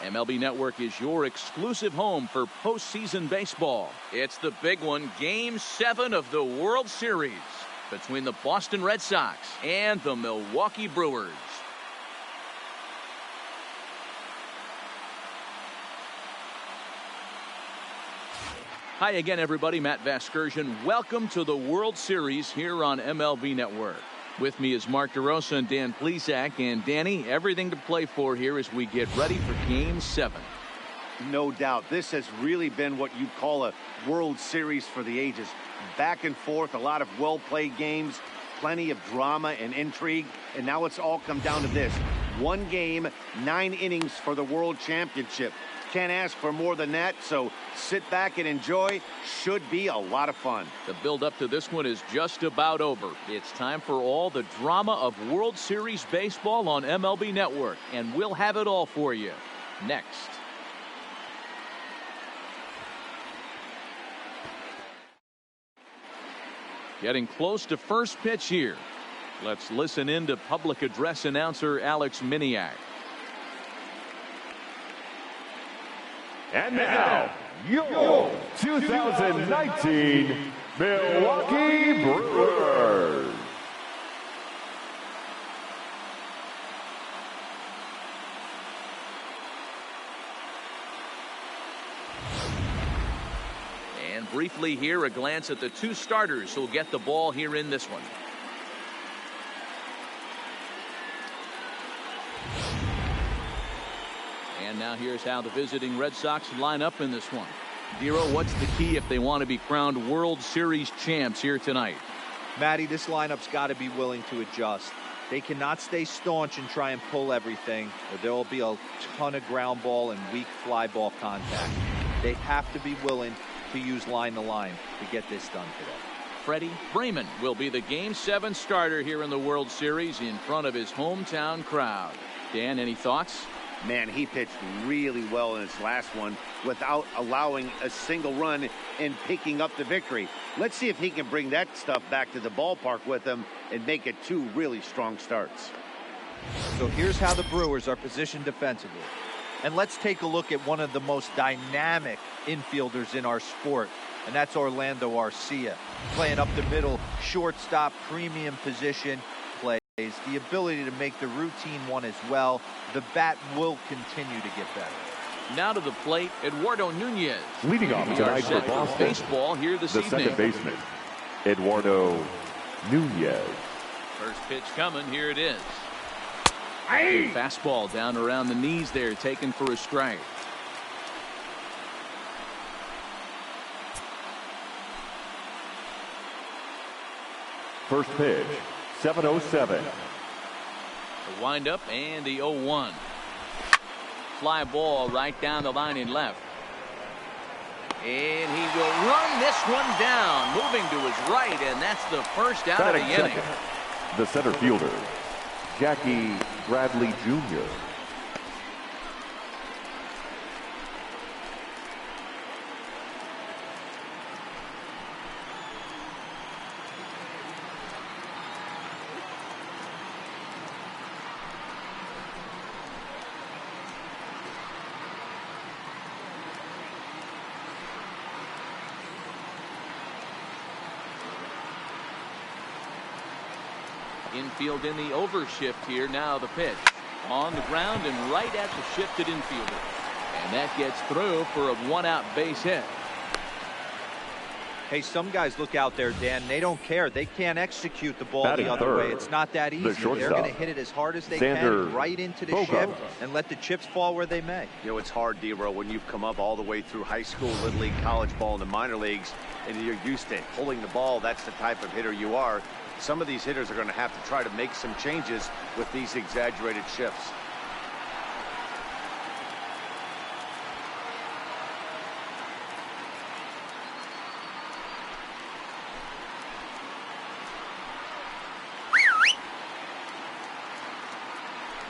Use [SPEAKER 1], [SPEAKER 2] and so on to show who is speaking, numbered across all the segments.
[SPEAKER 1] MLB Network is your exclusive home for postseason baseball. It's the big one, Game 7 of the World Series between the Boston Red Sox and the Milwaukee Brewers. Hi again, everybody. Matt Vasgersian. Welcome to the World Series here on MLB Network. With me is Mark DeRosa and Dan Plesac. And Danny, everything to play for here as we get ready for Game 7.
[SPEAKER 2] No doubt. This has really been what you'd call a World Series for the ages. Back and forth, a lot of well-played games, plenty of drama and intrigue. And now it's all come down to this. One game, 9 innings for the World Championship. Can't ask for more than that, so sit back and enjoy. Should be a lot of fun.
[SPEAKER 1] The build-up to this one is just about over. It's time for all the drama of World Series baseball on MLB Network, and we'll have it all for you next. Getting close to first pitch here. Let's listen in to public address announcer Alex Miniak.
[SPEAKER 3] And now, your 2019 Milwaukee Brewers.
[SPEAKER 1] And briefly here, a glance at the 2 starters who'll get the ball here in this one. And now here's how the visiting Red Sox line up in this one. Dero, what's the key if they want to be crowned World Series champs here tonight?
[SPEAKER 4] Matty, this lineup's got to be willing to adjust. They cannot stay staunch and try and pull everything, or there will be a ton of ground ball and weak fly ball contact. They have to be willing to use line to line to get this done today.
[SPEAKER 1] Freddie Freeman will be the Game 7 starter here in the World Series in front of his hometown crowd. Dan, any thoughts?
[SPEAKER 2] Man, he pitched really well in his last one without allowing a single run and picking up the victory. Let's see if he can bring that stuff back to the ballpark with him and make it 2 really strong starts.
[SPEAKER 4] So here's how the Brewers are positioned defensively. And let's take a look at one of the most dynamic infielders in our sport, and that's Orlando Arcia. Playing up the middle, shortstop, premium position. The ability to make the routine one as well. The bat will continue to get better.
[SPEAKER 1] Now to the plate, Eduardo Nunez.
[SPEAKER 3] Leading off tonight for Boston,
[SPEAKER 1] baseball here this evening.
[SPEAKER 3] Second baseman, Eduardo Nunez.
[SPEAKER 1] First pitch coming. Here it is. Hey. Fastball down around the knees there, taken for a strike.
[SPEAKER 3] First pitch, 7:07.
[SPEAKER 1] The windup and the 0-1. Fly ball right down the line and left. And he will run this one down, moving to his right, and that's the first out of the inning.
[SPEAKER 3] The center fielder, Jackie Bradley Jr.
[SPEAKER 1] Infield in the overshift here. Now the pitch. On the ground and right at the shifted infielder. And that gets through for a 1-out base hit.
[SPEAKER 4] Hey, some guys look out there, Dan. They don't care. They can't execute the ball the other way. It's not that easy. They're going to hit it as hard as they can right into the shift and let the chips fall where they may.
[SPEAKER 2] You know, it's hard, Dero, when you've come up all the way through high school, little league, college ball, and the minor leagues, and you're used to pulling the ball. That's the type of hitter you are. Some of these hitters are going to have to try to make some changes with these exaggerated shifts.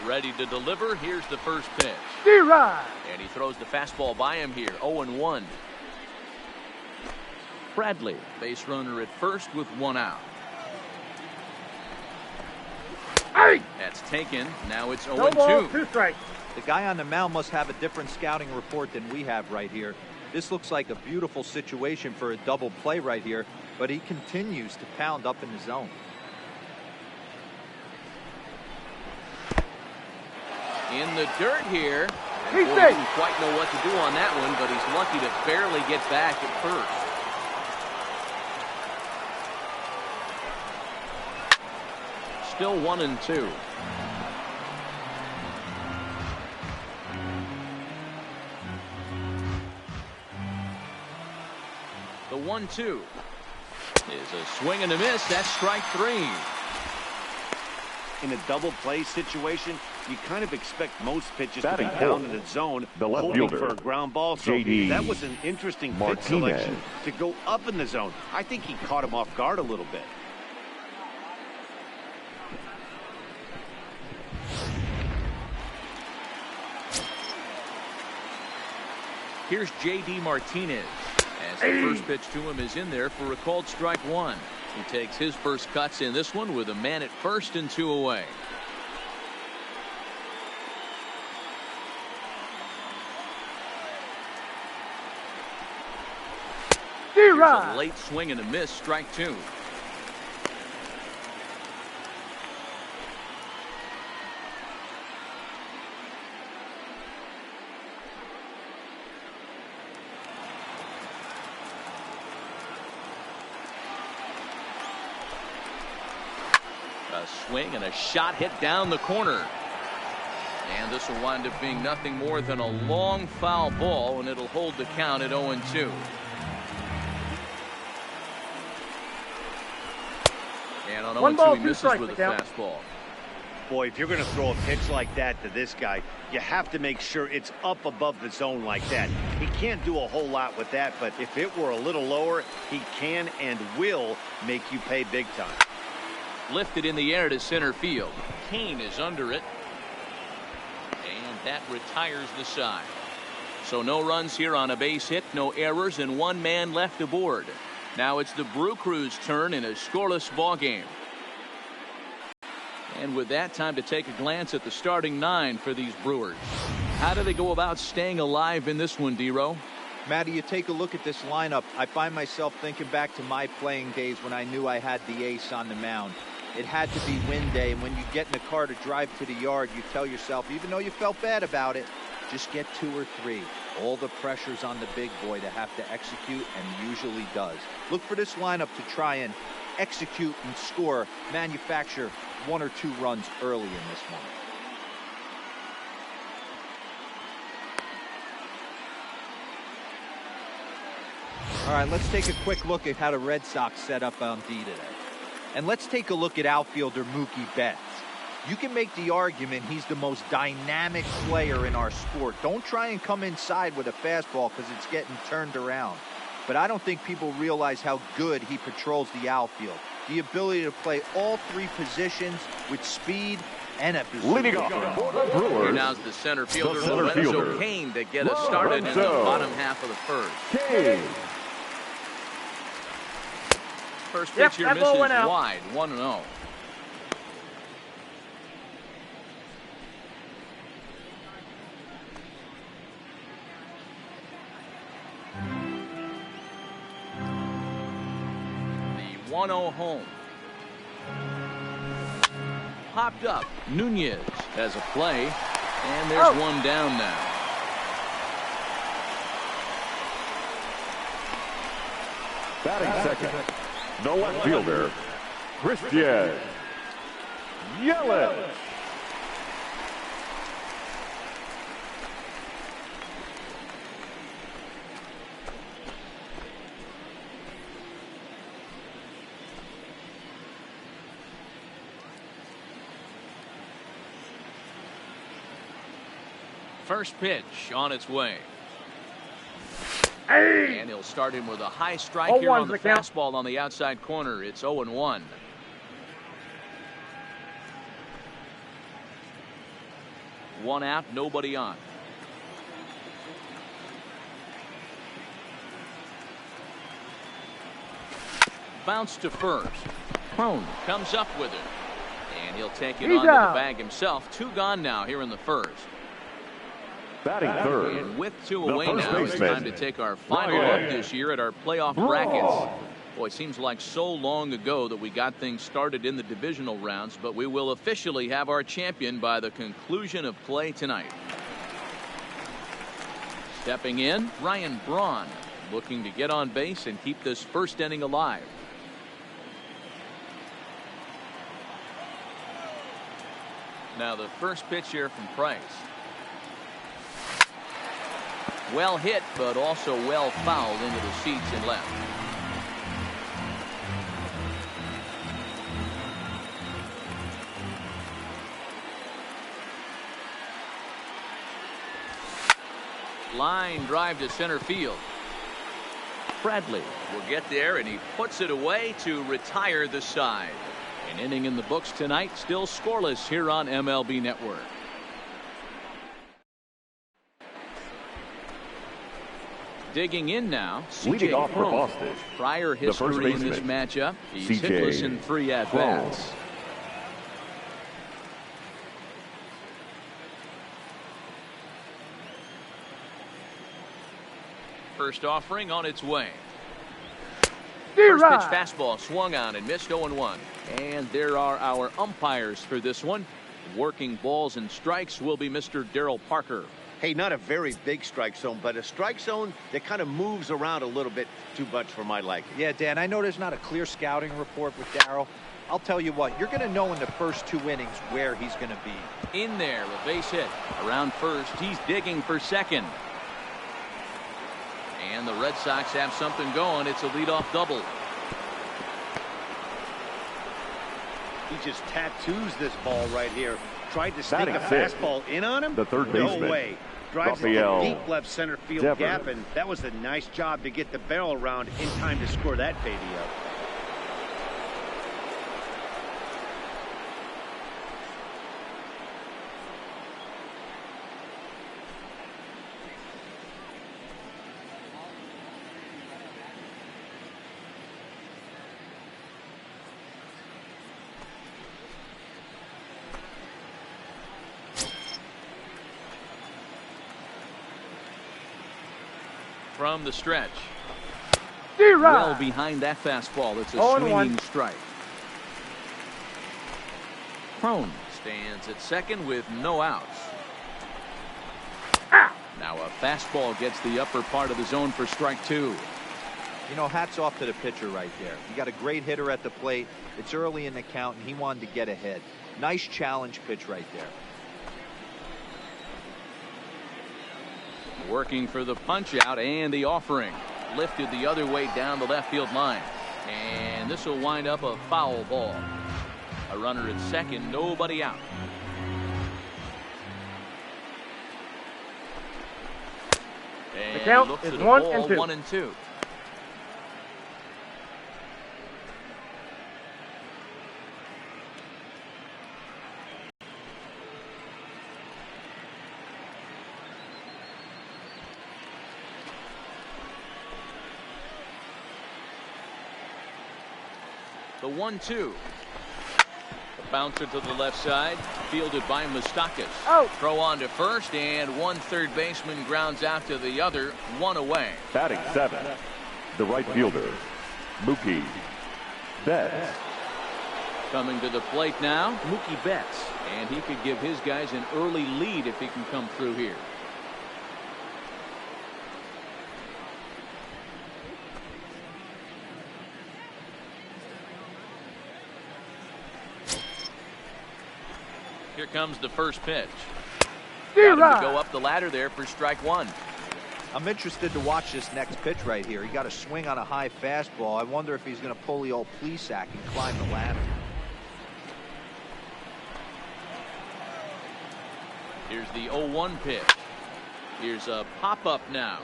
[SPEAKER 1] Ready to deliver. Here's the first pitch. And he throws the fastball by him here. 0-1. Bradley, base runner at first with 1 out. That's taken. Now it's 0-2.
[SPEAKER 5] 2 strikes.
[SPEAKER 4] The guy on the mound must have a different scouting report than we have right here. This looks like a beautiful situation for a double play right here, but he continues to pound up in the zone.
[SPEAKER 1] In the dirt here. And boy, didn't quite know what to do on that one, but he's lucky to barely get back at first. Still 1-2. The 1-2 is a swing and a miss. That's strike 3.
[SPEAKER 2] In a double play situation, you kind of expect most pitches to be
[SPEAKER 3] Batting
[SPEAKER 2] down
[SPEAKER 3] fourth,
[SPEAKER 2] in the zone,
[SPEAKER 3] the left
[SPEAKER 2] hoping
[SPEAKER 3] fielder,
[SPEAKER 2] for a ground ball. So
[SPEAKER 3] J.D.
[SPEAKER 2] that was an interesting pitch
[SPEAKER 3] Martinez.
[SPEAKER 2] selection to go up in the zone. I think he caught him off guard a little bit.
[SPEAKER 1] Here's J.D. Martinez as the first pitch to him is in there for a called strike 1. He takes his first cuts in this one with a man at first and 2 away. Here's a late swing and a miss, strike 2. A swing and a shot hit down the corner. And this will wind up being nothing more than a long foul ball, and it'll hold the count at 0-2. And on 0-2 he misses with a fastball.
[SPEAKER 2] Boy, if you're going to throw a pitch like that to this guy, you have to make sure it's up above the zone like that. He can't do a whole lot with that, but if it were a little lower, he can and will make you pay big time.
[SPEAKER 1] Lifted in the air to center field. Kane is under it. And that retires the side. So no runs here on a base hit, no errors, and one man left aboard. Now it's the Brew Crew's turn in a scoreless ball game. And with that, time to take a glance at the starting 9 for these Brewers. How do they go about staying alive in this one, D-Row?
[SPEAKER 4] Matty, you take a look at this lineup. I find myself thinking back to my playing days when I knew I had the ace on the mound. It had to be win day, and when you get in the car to drive to the yard, you tell yourself, even though you felt bad about it, just get 2 or 3. All the pressure's on the big boy to have to execute, and he usually does. Look for this lineup to try and execute and score, manufacture 1 or 2 runs early in this one. All right, let's take a quick look at how the Red Sox set up on D today. And let's take a look at outfielder Mookie Betts. You can make the argument he's the most dynamic player in our sport. Don't try and come inside with a fastball because it's getting turned around. But I don't think people realize how good he patrols the outfield. The ability to play all 3 positions with speed and a
[SPEAKER 3] leading off for the Brewers.
[SPEAKER 1] Here now's the center fielder, Lorenzo Cain, to get us started in the bottom half of the first.
[SPEAKER 3] Cain.
[SPEAKER 1] First pitch here misses wide, 1-0. The 1-0 home. Popped up. Nunez has a play, and there's one down now.
[SPEAKER 3] Batting second, the left fielder, Christian Yelich.
[SPEAKER 1] First pitch on its way. And he'll start him with a high strike here on the fastball on the outside corner. It's 0-1. One out, nobody on. Bounce to first. Crone comes up with it. And he'll take it onto the bag himself. 2 gone now here in the first.
[SPEAKER 3] Batting third.
[SPEAKER 1] And with two
[SPEAKER 3] the
[SPEAKER 1] away
[SPEAKER 3] first
[SPEAKER 1] now, it's
[SPEAKER 3] baseman,
[SPEAKER 1] time to take our final
[SPEAKER 3] Ryan
[SPEAKER 1] look this year at our playoff
[SPEAKER 3] Braun.
[SPEAKER 1] brackets. Boy, it seems like so long ago that we got things started in the divisional rounds, but we will officially have our champion by the conclusion of play tonight. Stepping in, Ryan Braun, looking to get on base and keep this first inning alive. Now the first pitch here from Price. Well hit, but also well fouled into the seats and left. Line drive to center field. Bradley will get there, and he puts it away to retire the side. An inning in the books tonight, still scoreless here on MLB Network. Digging in now,
[SPEAKER 3] Leading off for Boston.
[SPEAKER 1] Prior history in this matchup, he's hitless in 3 at-bats. First offering on its way. First pitch fastball swung on and missed 0-1. And there are our umpires for this one. Working balls and strikes will be Mr. Darryl Parker.
[SPEAKER 2] Hey, not a very big strike zone, but a strike zone that kind of moves around a little bit too much for my liking.
[SPEAKER 4] Yeah, Dan, I know there's not a clear scouting report with Darryl. I'll tell you what, you're going to know in the first 2 innings where he's going to be.
[SPEAKER 1] In there, a base hit. Around first, he's digging for second. And the Red Sox have something going. It's a leadoff double.
[SPEAKER 2] He just tattoos this ball right here. Tried to sneak a
[SPEAKER 3] Batting
[SPEAKER 2] fastball in on him.
[SPEAKER 3] The third baseman.
[SPEAKER 2] No way. Drives it
[SPEAKER 3] Rafael
[SPEAKER 2] to deep left center field
[SPEAKER 3] Devers.
[SPEAKER 2] gap, and that was a nice job to get the barrel around in time to score that baby up.
[SPEAKER 1] From the stretch. Well behind that fastball. It's a swinging strike. Crone stands at second with no outs. Now a fastball gets the upper part of the zone for strike 2.
[SPEAKER 4] You know, hats off to the pitcher right there. You got a great hitter at the plate. It's early in the count, and he wanted to get ahead. Nice challenge pitch right there.
[SPEAKER 1] Working for the punch out and the offering. Lifted the other way down the left field line. And this will wind up a foul ball. A runner at second, nobody out. And
[SPEAKER 5] the count
[SPEAKER 1] looks
[SPEAKER 5] is
[SPEAKER 1] at a
[SPEAKER 5] 1
[SPEAKER 1] ball,
[SPEAKER 5] and 2.
[SPEAKER 1] 1 and 2. The 1-2. The bouncer to the left side, fielded by Moustakas.
[SPEAKER 5] Out.
[SPEAKER 1] Throw on to first, and one third baseman grounds out to the other, 1 away.
[SPEAKER 3] Batting 7. The right fielder, Mookie Betts.
[SPEAKER 1] Coming to the plate now, Mookie Betts. And he could give his guys an early lead if he can come through here. Here comes the first pitch. Got him to go up the ladder there for strike 1.
[SPEAKER 4] I'm interested to watch this next pitch right here. He got a swing on a high fastball. I wonder if he's going to pull the old Plesac and climb the ladder.
[SPEAKER 1] Here's the 0-1 pitch. Here's a pop-up now.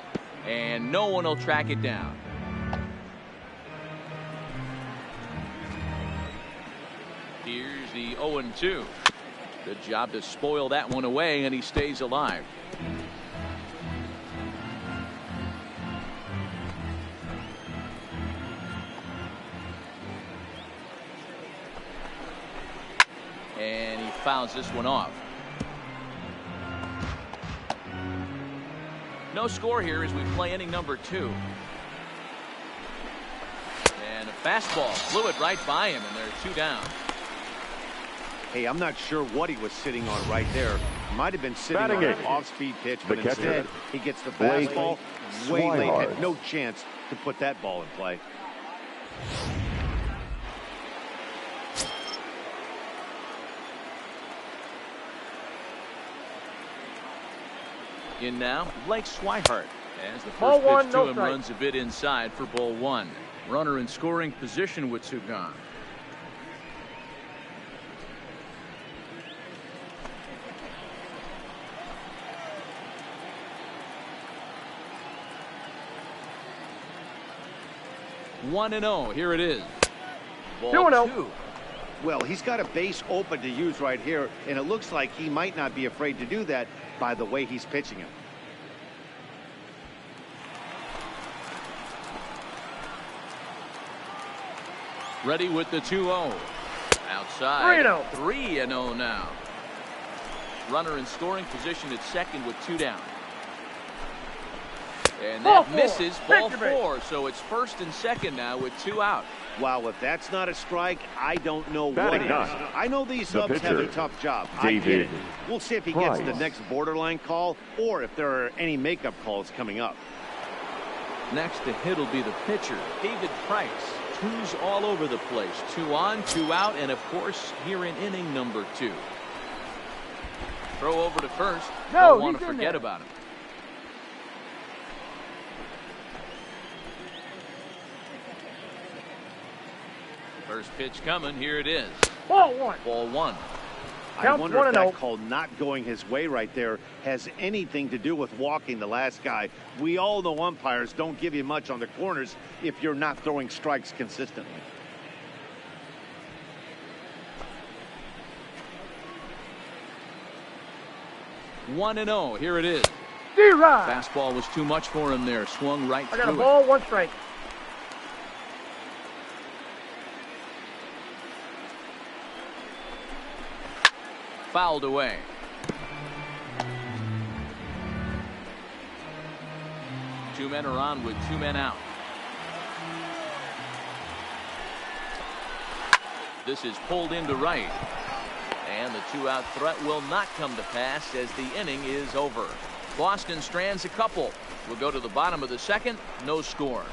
[SPEAKER 1] And no one will track it down. Here's the 0-2. Good job to spoil that one away, and he stays alive. And he fouls this one off. No score here as we play inning number 2. And a fastball flew it right by him, and they're 2 down.
[SPEAKER 2] Hey, I'm not sure what he was sitting on right there. Might have been sitting on an off-speed pitch, but instead he gets the fastball way late. Had no chance to put that ball in play.
[SPEAKER 1] In now, Blake Swihart, as the first pitch to him runs a bit inside for ball 1. Runner in scoring position with 2 gone. One and 0. Here it is. Ball 2.
[SPEAKER 2] Well, he's got a base open to use right here, and it looks like he might not be afraid to do that by the way he's pitching him.
[SPEAKER 1] Ready with the 2-0. Outside. 3-0 now. Runner in scoring position at second with 2 down. And that misses. Ball 4. So it's first and second now with 2 out.
[SPEAKER 2] Wow, if that's not a strike, I don't know what is. I know these subs have a tough job. I get it. We'll see if he gets the next borderline call or if there are any makeup calls coming up.
[SPEAKER 1] Next to hit will be the pitcher, David Price. 2s all over the place. 2 on, 2 out, and of course here in inning number 2. Throw over to first. Don't want to forget about him. First pitch coming. Here it is.
[SPEAKER 5] Ball 1.
[SPEAKER 1] Ball 1.
[SPEAKER 2] I wonder if that call not going his way right there has anything to do with walking the last guy. We all know umpires don't give you much on the corners if you're not throwing strikes consistently. One and 0. Here it is. Fastball was too much for him there. Swung right through it.
[SPEAKER 5] I got a ball, 1 strike.
[SPEAKER 1] Fouled away. Two men are on with 2 men out. This is pulled into right. And the 2-out threat will not come to pass as the inning is over. Boston strands a couple. We'll go to the bottom of the second. No score.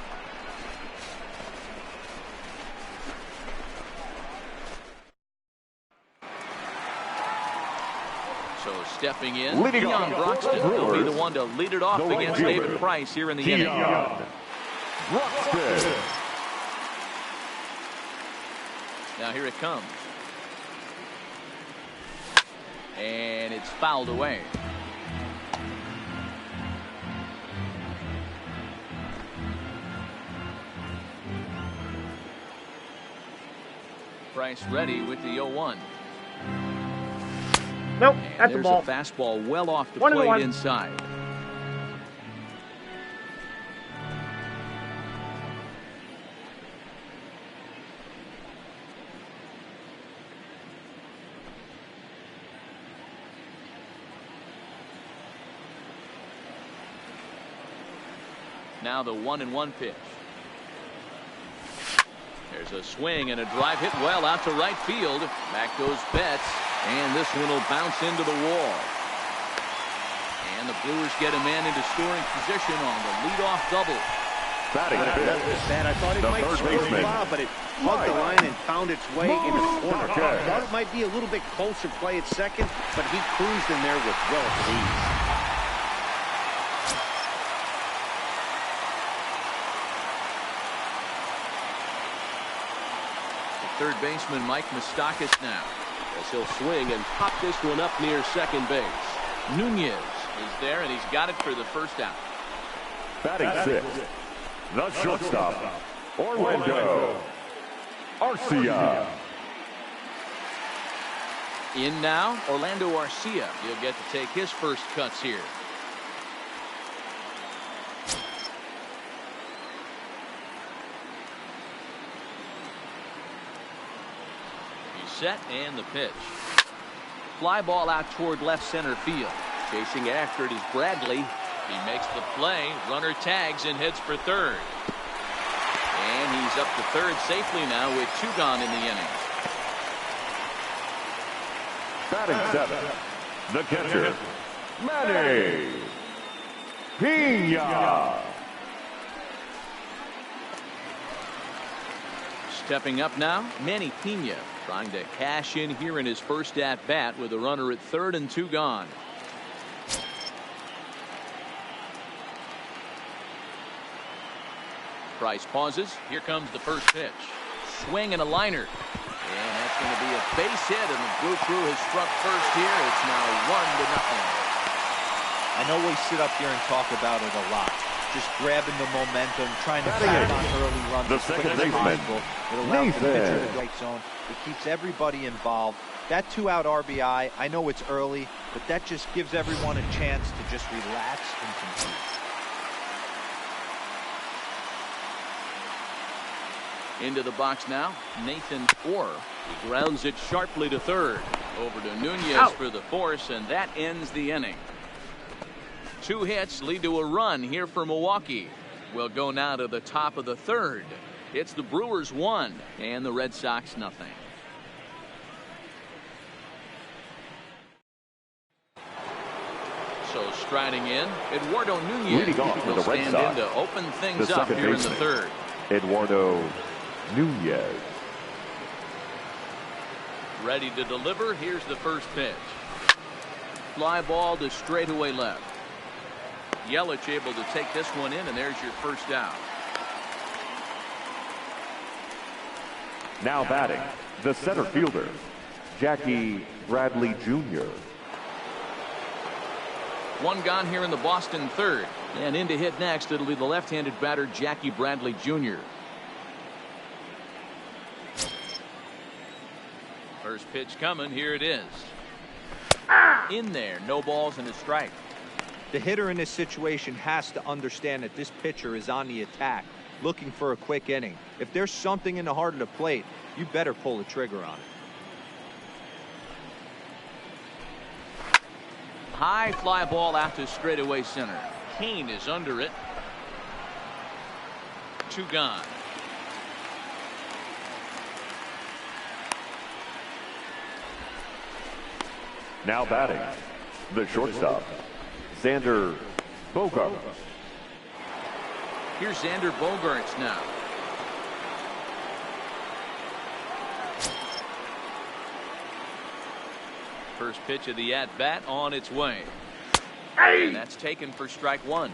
[SPEAKER 1] So stepping in, Leon Broxton will be the one to lead it off against David Price here in the inning. Now here it comes. And it's fouled away. Price ready with the 0-1.
[SPEAKER 5] Nope, that's a ball.
[SPEAKER 1] There's a fastball well off the plate inside. Now the 1-1 pitch. There's a swing and a drive hit well out to right field. Back goes Betts, and this one will bounce into the wall. And the Brewers get a man into scoring position on the leadoff double.
[SPEAKER 3] Batting
[SPEAKER 2] I thought it might score Bob, but it hugged the line and found its way into the corner. I thought it might be a little bit closer play at second, but he cruised in there with relative ease.
[SPEAKER 1] Third baseman Mike Moustakas now, as he'll swing and pop this one up near second base. Nunez is there, and he's got it for the first out.
[SPEAKER 3] Batting sixth, the shortstop, Orlando Arcia.
[SPEAKER 1] In now, Orlando Arcia. He'll get to take his first cuts here. Set and the pitch. Fly ball out toward left center field. Chasing after it is Bradley. He makes the play. Runner tags and heads for third. And he's up to third safely now with 2 gone in the inning.
[SPEAKER 3] Batting 7, the catcher, Manny Pena.
[SPEAKER 1] Stepping up now, Manny Pena trying to cash in here in his first at bat with a runner at third and 2 gone. Price pauses. Here comes the first pitch. Swing and a liner. And that's going to be a base hit, and the Blue Crew has struck first here. It's now 1-0.
[SPEAKER 4] I know we sit up here and talk about it a lot. Just grabbing the momentum, trying to back on early runs
[SPEAKER 3] The
[SPEAKER 4] as quick
[SPEAKER 3] second
[SPEAKER 4] as
[SPEAKER 3] baseman,
[SPEAKER 4] possible. It allows the pitcher to strike zone. It keeps everybody involved. That 2-out RBI, I know it's early, but that just gives everyone a chance to just relax and compete.
[SPEAKER 1] Into the box now, Nathan Orr. He grounds it sharply to third. Over to Nunez for the force, and that ends the inning. 2 hits lead to a run here for Milwaukee. We'll go now to the top of the third. It's the Brewers 1 and the Red Sox nothing. So striding in, Eduardo Nunez
[SPEAKER 3] Leading off for
[SPEAKER 1] will
[SPEAKER 3] the Red
[SPEAKER 1] stand
[SPEAKER 3] Sox,
[SPEAKER 1] in to open things
[SPEAKER 3] the
[SPEAKER 1] up
[SPEAKER 3] second
[SPEAKER 1] here in the
[SPEAKER 3] baseman,
[SPEAKER 1] third.
[SPEAKER 3] Eduardo Nunez.
[SPEAKER 1] Ready to deliver. Here's the first pitch. Fly ball to straightaway left. Yelich able to take this one in, and there's your first out.
[SPEAKER 3] Now batting, the center fielder, Jackie Bradley Jr.
[SPEAKER 1] 1 gone here in the Boston third. And in to hit next, it'll be the left-handed batter, Jackie Bradley Jr. First pitch coming. Here it is. In there. No balls and a strike.
[SPEAKER 4] The hitter in this situation has to understand that this pitcher is on the attack, looking for a quick inning. If there's something in the heart of the plate, you better pull the trigger on it.
[SPEAKER 1] High fly ball out to straightaway center. Kane is under it. 2 gone.
[SPEAKER 3] Now batting, the shortstop, Xander Bogaerts.
[SPEAKER 1] Here's Xander Bogaerts now. First pitch of the at-bat on its way. And that's taken for strike 1.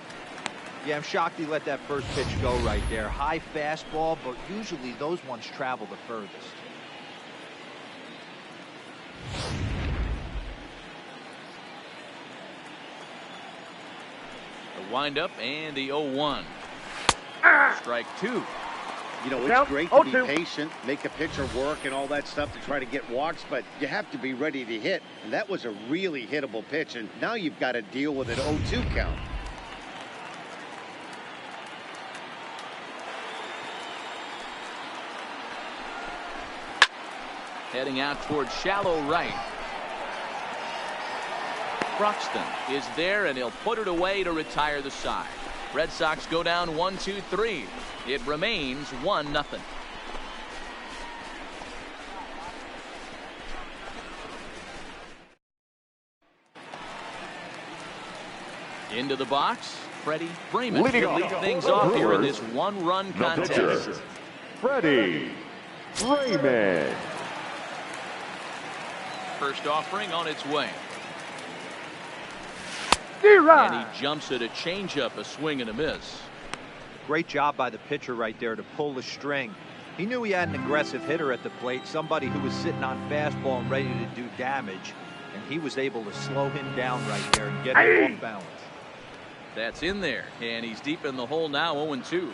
[SPEAKER 4] Yeah, I'm shocked he let that first pitch go right there. High fastball, but usually those ones travel the furthest.
[SPEAKER 1] The windup and the 0-1. Strike 2.
[SPEAKER 2] You know, it's great to be patient, make a pitcher work and all that stuff to try to get walks, but you have to be ready to hit. And that was a really hittable pitch, and now you've got to deal with an 0-2 count.
[SPEAKER 1] Heading out towards shallow right. Broxton is there, and he'll put it away to retire the side. Red Sox go down 1-2-3. It remains 1-0. Into the box, Freddie Freeman
[SPEAKER 3] Leading
[SPEAKER 1] to lead
[SPEAKER 3] off
[SPEAKER 1] things
[SPEAKER 3] the
[SPEAKER 1] off here in
[SPEAKER 3] Brewers,
[SPEAKER 1] this 1-run
[SPEAKER 3] the
[SPEAKER 1] contest.
[SPEAKER 3] pitcher, Freddie Freeman.
[SPEAKER 1] First offering on its way.
[SPEAKER 5] D-Rod.
[SPEAKER 1] And he jumps at a changeup, a swing and a miss.
[SPEAKER 4] Great job by the pitcher right there to pull the string. He knew he had an aggressive hitter at the plate, somebody who was sitting on fastball and ready to do damage, and he was able to slow him down right there and get him off balance.
[SPEAKER 1] That's in there, and he's deep in the hole now, 0-2.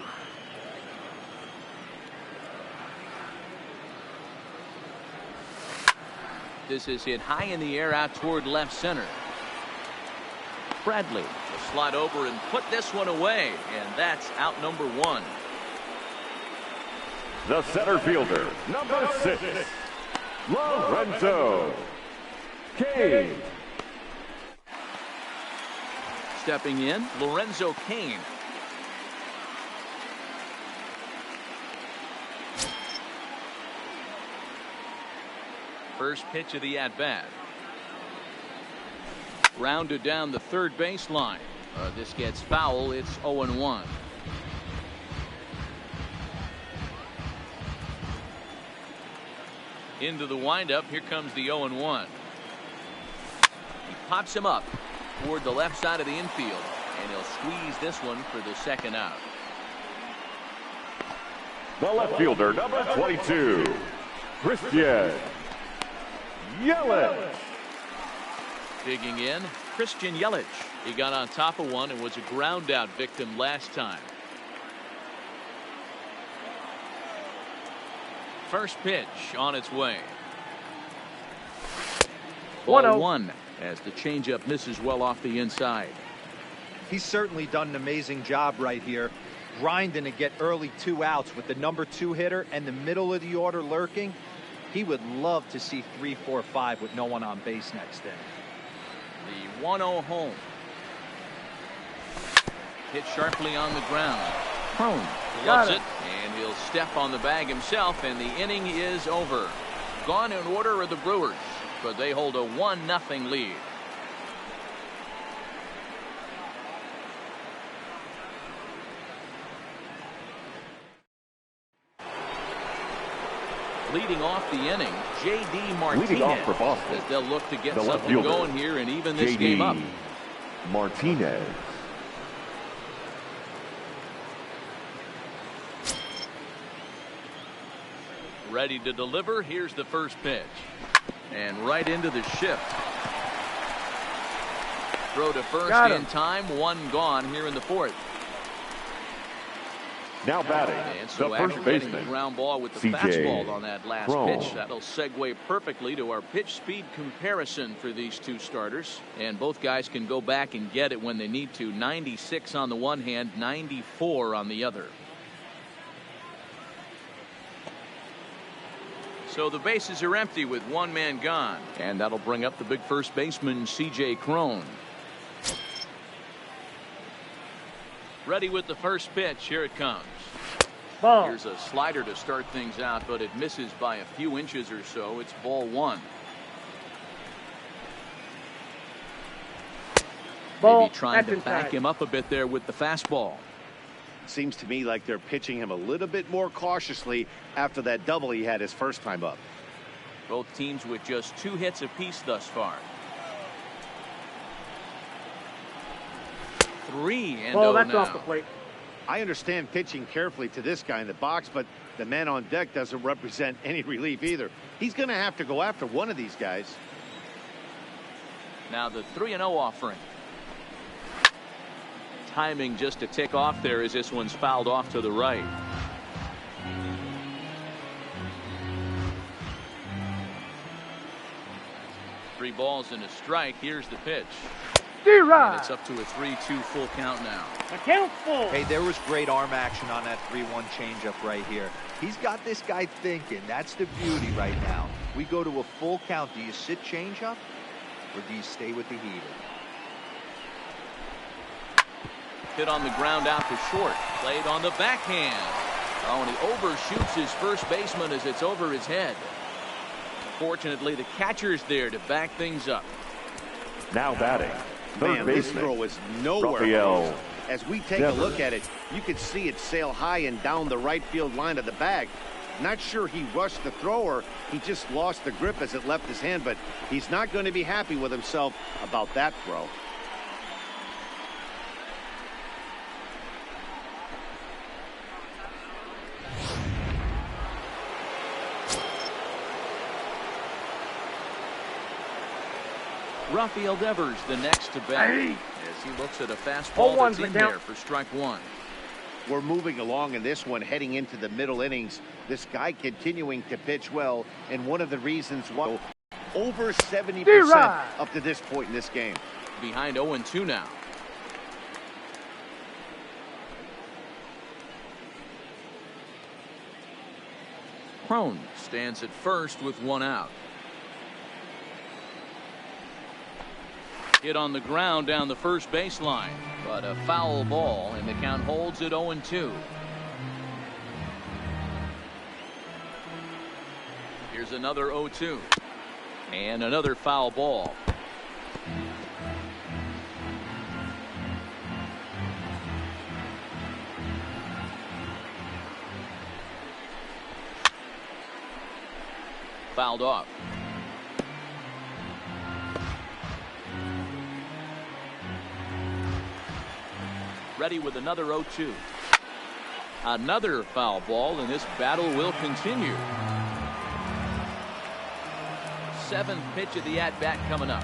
[SPEAKER 1] This is hit high in the air out toward left center. Bradley will slide over and put this one away, and that's out number 1.
[SPEAKER 3] The center fielder, number 6, Lorenzo Kane.
[SPEAKER 1] stepping in, Lorenzo Cain. First pitch of the at-bat. Rounded down the third baseline. This gets foul. It's 0-1. Into the windup. Here comes the 0-1. He pops him up toward the left side of the infield, and he'll squeeze this one for the second out.
[SPEAKER 3] The left fielder, number 22, Christian Yelich.
[SPEAKER 1] Digging in, Christian Yelich. He got on top of one and was a ground out victim last time. First pitch on its way. 1-0 as the changeup misses well off the inside.
[SPEAKER 4] He's certainly done an amazing job right here, grinding to get early 2 outs with the number 2 hitter and the middle of the order lurking. He would love to see 3, 4, 5 with no one on base next inning.
[SPEAKER 1] The 1-0 home. Hit sharply on the ground. Crone loves it, and he'll step on the bag himself, and the inning is over. Gone in order are the Brewers, but they hold a 1-0 lead. Leading off the inning, J.D. Martinez.
[SPEAKER 3] Leading off for Boston,
[SPEAKER 1] as they'll look to get
[SPEAKER 3] the left
[SPEAKER 1] something
[SPEAKER 3] fielder,
[SPEAKER 1] going here and even this
[SPEAKER 3] J.D.
[SPEAKER 1] game up.
[SPEAKER 3] Martinez.
[SPEAKER 1] Ready to deliver. Here's the first pitch. And right into the shift. Throw to first in time. One gone here in the fourth.
[SPEAKER 3] Now batting,
[SPEAKER 1] and so
[SPEAKER 3] the
[SPEAKER 1] after
[SPEAKER 3] first
[SPEAKER 1] getting the
[SPEAKER 3] baseman,
[SPEAKER 1] ground ball with the
[SPEAKER 3] C.J.
[SPEAKER 1] fastball on that last
[SPEAKER 3] Crone.
[SPEAKER 1] pitch, that'll segue perfectly to our pitch speed comparison for these two starters. And both guys can go back and get it when they need to. 96 on the one hand, 94 on the other. So the bases are empty with one man gone. And that'll bring up the big first baseman, C.J. Crone. Ready with the first pitch. Here it comes.
[SPEAKER 5] Ball.
[SPEAKER 1] Here's a slider to start things out, but it misses by a few inches or so. It's ball one.
[SPEAKER 5] Ball.
[SPEAKER 1] Maybe trying
[SPEAKER 5] That's
[SPEAKER 1] to
[SPEAKER 5] inside.
[SPEAKER 1] back him up a bit there with the fastball.
[SPEAKER 2] Seems to me like they're pitching him a little bit more cautiously after that double he had his first time up.
[SPEAKER 1] Both teams with just 2 hits apiece thus far. 3-0
[SPEAKER 5] Ball, that's
[SPEAKER 1] now.
[SPEAKER 5] off the plate.
[SPEAKER 2] I understand pitching carefully to this guy in the box, but the man on deck doesn't represent any relief either. He's going to have to go after one of these guys.
[SPEAKER 1] Now the 3-0 offering. Timing just a tick off there as this one's fouled off to the right. Three balls and a strike. Here's the pitch. And it's up to a 3-2 full count now.
[SPEAKER 5] The count's full.
[SPEAKER 4] Hey, there was great arm action on that 3-1 changeup right here. He's got this guy thinking. That's the beauty right now. We go to a full count. Do you sit changeup or do you stay with the heater?
[SPEAKER 1] Hit on the ground out to short. Played on the backhand. Oh, and he overshoots his first baseman as it's over his head. Fortunately, the catcher's there to back things up.
[SPEAKER 3] Now batting, third
[SPEAKER 2] Man, this
[SPEAKER 3] baseman,
[SPEAKER 2] throw is nowhere
[SPEAKER 3] Rafael
[SPEAKER 2] close. As we take
[SPEAKER 3] Devers.
[SPEAKER 2] a look at it, you can see it sail high and down the right field line of the bag. Not sure he rushed the thrower. He just lost the grip as it left his hand, but he's not going to be happy with himself about that throw.
[SPEAKER 1] Rafael Devers the next to bat as he looks at a fastball
[SPEAKER 5] 0-1
[SPEAKER 1] that's in
[SPEAKER 5] the count.
[SPEAKER 1] there for strike one.
[SPEAKER 2] We're moving along in this one, heading into the middle innings. This guy continuing to pitch well, and one of the reasons why over 70% up to this point in this game.
[SPEAKER 1] Behind 0-2 now. Crone stands at first with one out. Hit on the ground down the first baseline, but a foul ball, and the count holds at 0-2. Here's another 0-2. And another foul ball. Fouled off. Ready with another 0-2. Another foul ball, and this battle will continue. Seventh pitch of the at-bat coming up.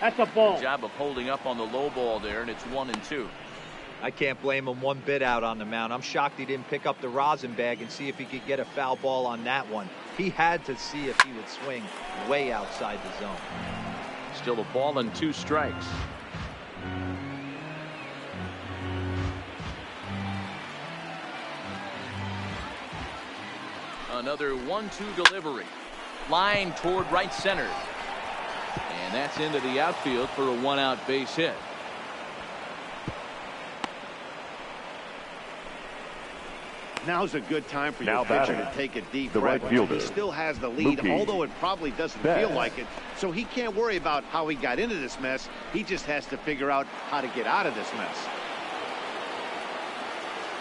[SPEAKER 5] That's a ball.
[SPEAKER 1] Good job of holding up on the low ball there, and it's 1-2.
[SPEAKER 4] I can't blame him one bit out on the mound. I'm shocked he didn't pick up the rosin bag and see if he could get a foul ball on that one. He had to see if he would swing way outside the zone.
[SPEAKER 1] Still a ball and 2 strikes. Another 1-2 delivery. Line toward right center. And that's into the outfield for a 1-out base hit.
[SPEAKER 2] Now's a good time for your
[SPEAKER 3] Now
[SPEAKER 2] pitcher
[SPEAKER 3] batting,
[SPEAKER 2] to take a deep
[SPEAKER 3] the right
[SPEAKER 2] breath.
[SPEAKER 3] fielder,
[SPEAKER 2] He still has the lead,
[SPEAKER 3] Milwaukee.
[SPEAKER 2] although it probably doesn't feel like it. So he can't worry about how he got into this mess. He just has to figure out how to get out of this mess.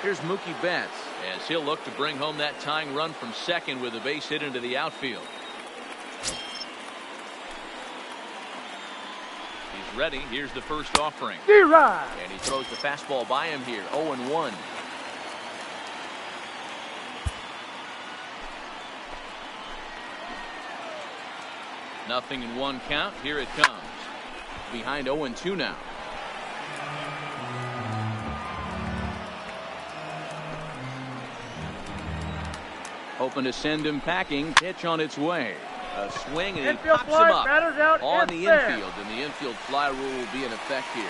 [SPEAKER 1] Here's Mookie Betts as he'll look to bring home that tying run from second with a base hit into the outfield. He's ready. Here's the first offering.
[SPEAKER 5] D-Rod.
[SPEAKER 1] And he throws the fastball by him here. 0-1. Nothing in 1 count. Here it comes. Behind 0-2 now. Hoping to send him packing. Pitch on its way. A swing, and he
[SPEAKER 5] Infield
[SPEAKER 1] pops
[SPEAKER 5] fly,
[SPEAKER 1] him up
[SPEAKER 5] batter's out,
[SPEAKER 1] on
[SPEAKER 5] it's
[SPEAKER 1] the
[SPEAKER 5] fair.
[SPEAKER 1] infield, and the infield fly rule will be in effect here.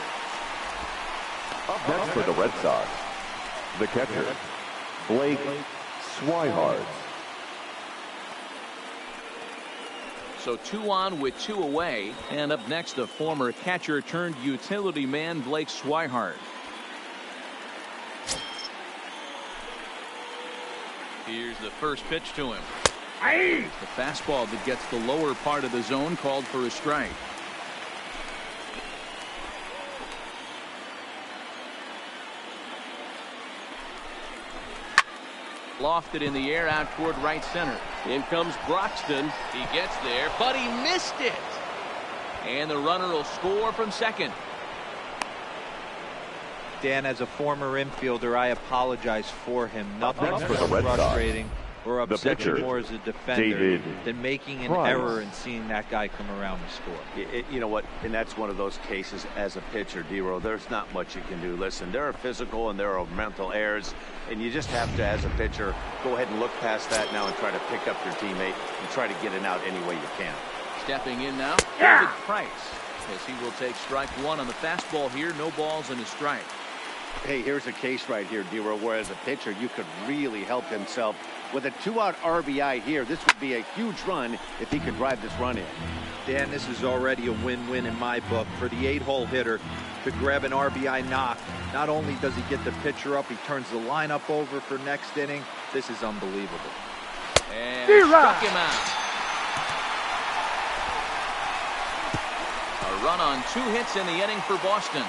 [SPEAKER 3] Up next for the Red Sox, the catcher, Blake Swihart.
[SPEAKER 1] So 2 on with 2 away, and up next the former catcher turned utility man Blake Swihart. Here's the first pitch to him.
[SPEAKER 5] Aye.
[SPEAKER 1] The fastball that gets the lower part of the zone called for a strike. Lofted in the air out toward right center. In comes Broxton. He gets there, but he missed it. And the runner will score from second.
[SPEAKER 4] Dan, as a former infielder, I apologize for him. Nothing
[SPEAKER 3] Next for the Red Sox,
[SPEAKER 4] frustrating or
[SPEAKER 3] the
[SPEAKER 4] upsets
[SPEAKER 3] pitcher,
[SPEAKER 4] me more as a defender
[SPEAKER 3] David
[SPEAKER 4] than making an
[SPEAKER 3] Price.
[SPEAKER 4] error and seeing that guy come around and score.
[SPEAKER 2] You know what? And that's one of those cases as a pitcher, D-Row, there's not much you can do. Listen, there are physical and there are mental errors, and you just have to, as a pitcher, go ahead and look past that now and try to pick up your teammate and try to get it out any way you can.
[SPEAKER 1] Stepping in now,
[SPEAKER 5] Yeah.
[SPEAKER 1] David Price, as he will take strike 1 on the fastball here. No balls and a strike.
[SPEAKER 2] Hey, here's a case right here, D-Row, where as a pitcher, you could really help himself. With a 2-out RBI here, this would be a huge run if he could drive this run in.
[SPEAKER 4] Dan, this is already a win-win in my book. For the 8-hole hitter to grab an RBI knock, not only does he get the pitcher up, he turns the lineup over for next inning. This is unbelievable.
[SPEAKER 1] And he struck him out. A run on 2 hits in the inning for Boston.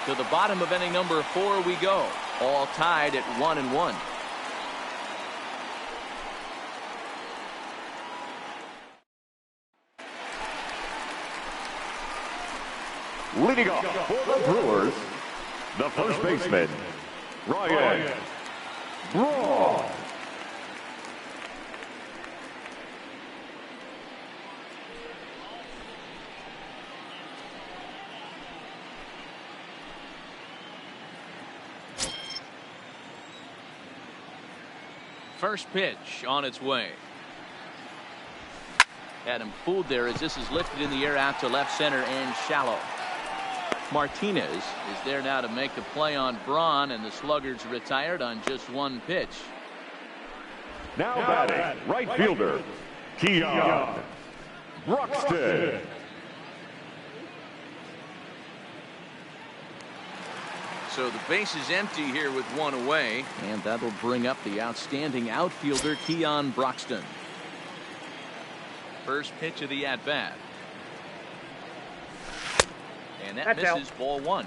[SPEAKER 1] To the bottom of inning number 4 we go. All tied at 1-1.
[SPEAKER 3] Leading off for the Brewers, the first baseman, Ryan Braun.
[SPEAKER 1] First pitch on its way. Had him fooled there as this is lifted in the air out to left center and shallow. Martinez is there now to make the play on Braun, and the Sluggers retired on just one pitch.
[SPEAKER 3] Now batting, right fielder, Keon Broxton.
[SPEAKER 1] So the base is empty here with one away, and that'll bring up the outstanding outfielder Keon Broxton. First pitch of the at-bat. And that misses out. Ball one.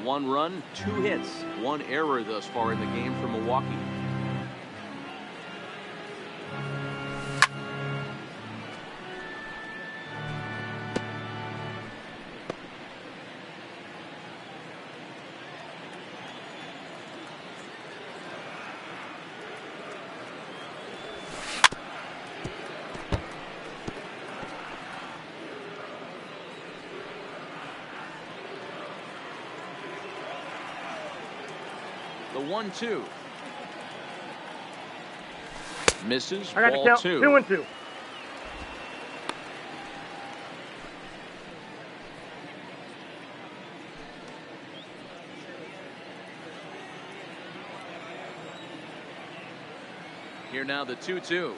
[SPEAKER 1] One run, 2 hits, 1 error thus far in the game for Milwaukee. The 1-2 misses. Ball 2.
[SPEAKER 5] 2-2.
[SPEAKER 1] Here now the 2-2.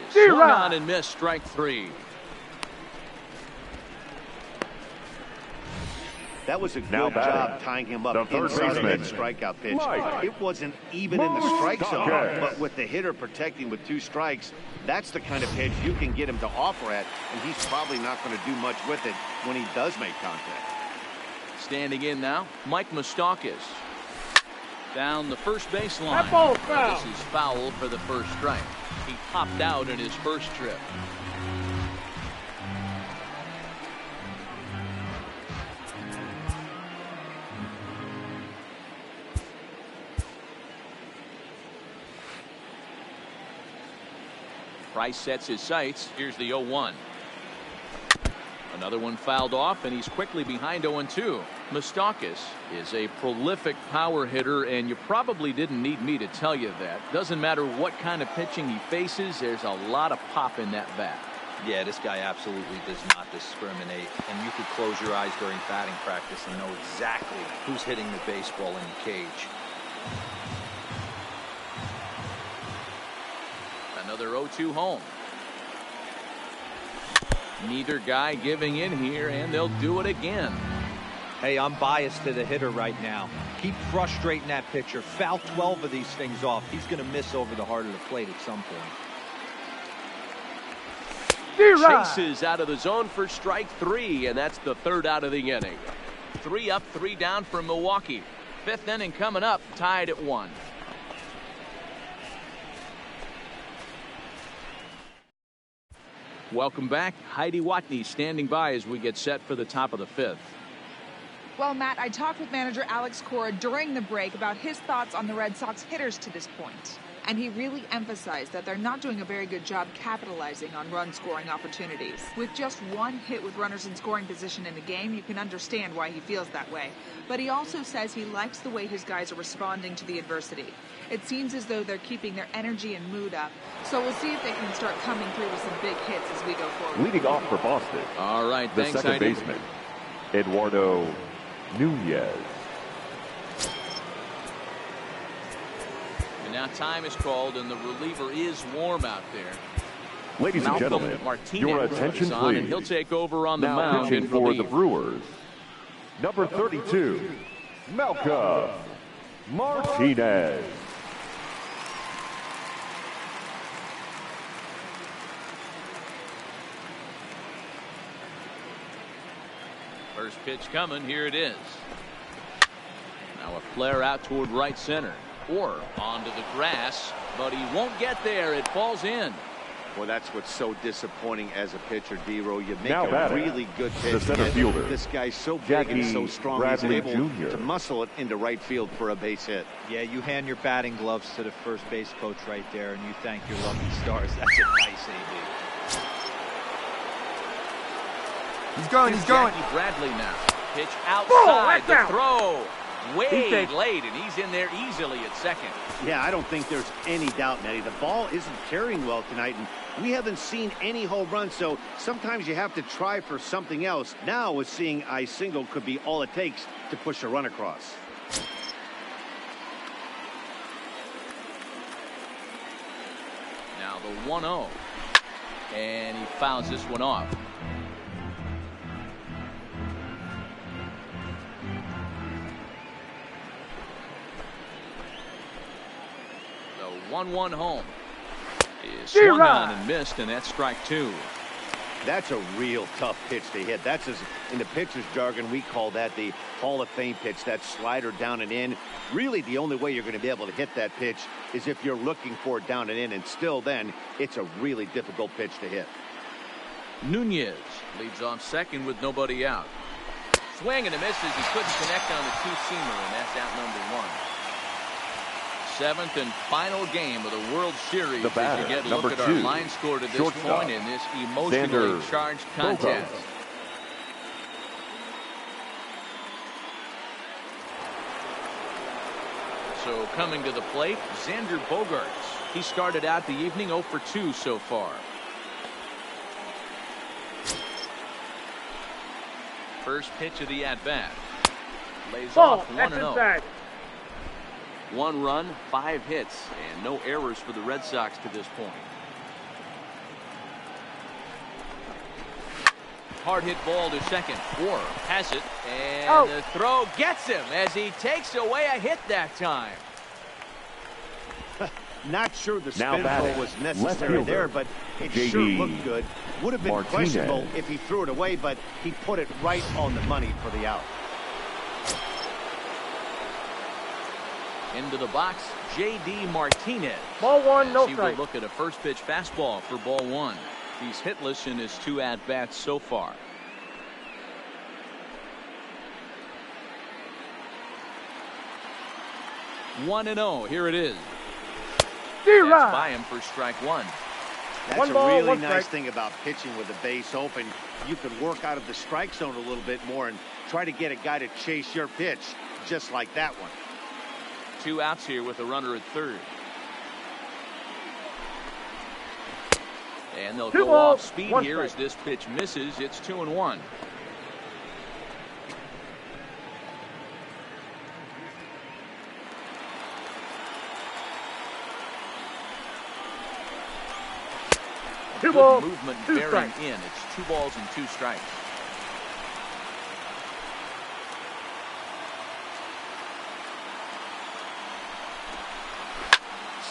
[SPEAKER 1] Swung on and missed. Strike 3.
[SPEAKER 2] That was a good job tying him up inside of that strikeout pitch. It wasn't even in the strike zone, but with the hitter protecting with 2 strikes, that's the kind of pitch you can get him to offer at, and he's probably not going to do much with it when he does make contact.
[SPEAKER 1] Standing in now, Mike Moustakas. Down the first baseline.
[SPEAKER 5] That ball's foul.
[SPEAKER 1] This is foul for the first strike. He popped out in his first trip. Price sets his sights. Here's the 0-1. Another one fouled off, and he's quickly behind 0-2. Moustakas is a prolific power hitter, and you probably didn't need me to tell you that. Doesn't matter what kind of pitching he faces, there's a lot of pop in that bat.
[SPEAKER 4] Yeah, this guy absolutely does not discriminate, and you could close your eyes during batting practice and know exactly who's hitting the baseball in the cage.
[SPEAKER 1] Another 0-2 home. Neither guy giving in here, and they'll do it again.
[SPEAKER 4] Hey, I'm biased to the hitter right now. Keep frustrating that pitcher. Foul 12 of these things off. He's going to miss over the heart of the plate at some point.
[SPEAKER 1] Chases out of the zone for strike 3, and that's the 3rd out of the inning. 3 up, 3 down for Milwaukee. 5th inning coming up, tied at 1. Welcome back. Heidi Watney standing by as we get set for the top of the 5th.
[SPEAKER 6] Well, Matt, I talked with manager Alex Cora during the break about his thoughts on the Red Sox hitters to this point. And he really emphasized that they're not doing a very good job capitalizing on run-scoring opportunities. With just 1 hit with runners in scoring position in the game, you can understand why he feels that way. But he also says he likes the way his guys are responding to the adversity. It seems as though they're keeping their energy and mood up. So we'll see if they can start coming through with some big hits as we go forward.
[SPEAKER 3] Leading off for Boston.
[SPEAKER 1] All right,
[SPEAKER 3] the
[SPEAKER 1] thanks,
[SPEAKER 3] second baseman, Eduardo Nunez.
[SPEAKER 1] And now time is called, and the reliever is warm out there.
[SPEAKER 3] Ladies and gentlemen, your attention please.
[SPEAKER 1] And he'll take over on the
[SPEAKER 3] now
[SPEAKER 1] mound
[SPEAKER 3] pitching for the Brewers, number 32, Malcolm Martinez.
[SPEAKER 1] First pitch coming. Here it is. Now a flare out toward right center, or onto the grass, but he won't get there. It falls in.
[SPEAKER 2] Well, that's what's so disappointing as a pitcher, D-Row. You make
[SPEAKER 3] now
[SPEAKER 2] a really good pitch.
[SPEAKER 3] The center fielder,
[SPEAKER 2] this guy's so big
[SPEAKER 3] Jackie
[SPEAKER 2] and so strong,
[SPEAKER 3] Bradley
[SPEAKER 2] he's able
[SPEAKER 3] Jr.
[SPEAKER 2] to muscle it into right field for a base hit.
[SPEAKER 4] Yeah, you hand your batting gloves to the first base coach right there, and you thank your lucky stars. That's a nice AB.
[SPEAKER 7] He's going.
[SPEAKER 1] Jackie Bradley now. Pitch outside. The
[SPEAKER 5] out.
[SPEAKER 1] throw way
[SPEAKER 5] safe.
[SPEAKER 1] late, and he's in there easily at second.
[SPEAKER 2] Yeah, I don't think there's any doubt, Nettie. The ball isn't carrying well tonight, and we haven't seen any home runs, so sometimes you have to try for something else. Now, with seeing I single could be all it takes to push a run across.
[SPEAKER 1] Now the 1-0. And he fouls this one off. The 1-1 home is swung on and missed, and that's strike two.
[SPEAKER 2] That's a real tough pitch to hit. That's, in the pitcher's jargon, we call that the Hall of Fame pitch, that slider down and in. Really, the only way you're going to be able to hit that pitch is if you're looking for it down and in, and still then, it's a really difficult pitch to hit.
[SPEAKER 1] Nunez leads off second with nobody out. Swing and a misses. He couldn't connect on the two-seamer, and that's out number one. Seventh and final game of the World Series.
[SPEAKER 3] The batter,
[SPEAKER 1] as you get a
[SPEAKER 3] number
[SPEAKER 1] look at
[SPEAKER 3] two,
[SPEAKER 1] our line score to this
[SPEAKER 3] shortstop,
[SPEAKER 1] point in this emotionally charged contest. So coming to the plate, Xander Bogaerts. He started out the evening 0 for 2 so far. First pitch of the at-bat. Lays off 1-0. 1 run, 5 hits, and no errors for the Red Sox to this point. Hard hit ball to second. Orr has it, and the throw gets him as he takes away a hit that time.
[SPEAKER 2] Not sure the spin
[SPEAKER 3] batting,
[SPEAKER 2] throw was necessary there, but it sure looked good. Would have been
[SPEAKER 3] Martinez.
[SPEAKER 2] questionable if he threw it away, but he put it right on the money for the out.
[SPEAKER 1] Into the box, J.D. Martinez.
[SPEAKER 5] Ball one, no
[SPEAKER 1] He will
[SPEAKER 5] strike.
[SPEAKER 1] look at a first pitch fastball for ball one. He's hitless in his 2 at-bats so far. One and 0. Here it is. That's by him for strike one.
[SPEAKER 2] That's
[SPEAKER 5] One
[SPEAKER 2] a
[SPEAKER 5] ball,
[SPEAKER 2] really
[SPEAKER 5] one
[SPEAKER 2] nice
[SPEAKER 5] strike.
[SPEAKER 2] thing about pitching with the base open. You can work out of the strike zone a little bit more and try to get a guy to chase your pitch, just like that one.
[SPEAKER 1] 2 outs here with a runner at third. And they'll go off speed here as this pitch misses. It's 2-1. Good movement bearing in. It's 2 balls and 2 strikes.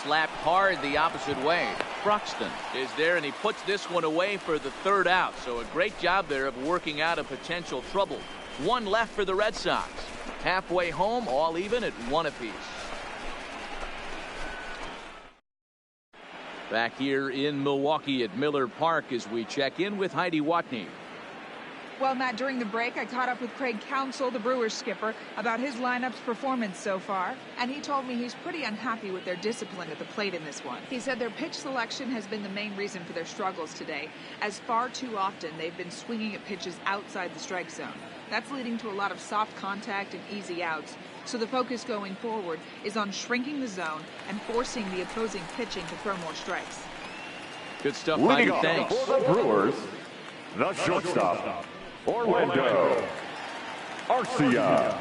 [SPEAKER 1] Slapped hard the opposite way. Bruxton is there, and he puts this one away for the 3rd out. So a great job there of working out a potential trouble. 1 left for the Red Sox. Halfway home, all even at 1 apiece. Back here in Milwaukee at Miller Park as we check in with Heidi Watney.
[SPEAKER 6] Well, Matt, during the break, I caught up with Craig Counsell, the Brewers skipper, about his lineup's performance so far, and he told me he's pretty unhappy with their discipline at the plate in this one. He said their pitch selection has been the main reason for their struggles today, as far too often they've been swinging at pitches outside the strike zone. That's leading to a lot of soft contact and easy outs, so the focus going forward is on shrinking the zone and forcing the opposing pitching to throw more strikes.
[SPEAKER 1] Good stuff, Heidi. Thanks.
[SPEAKER 3] For the Brewers, the shortstop, Orlando Arcia.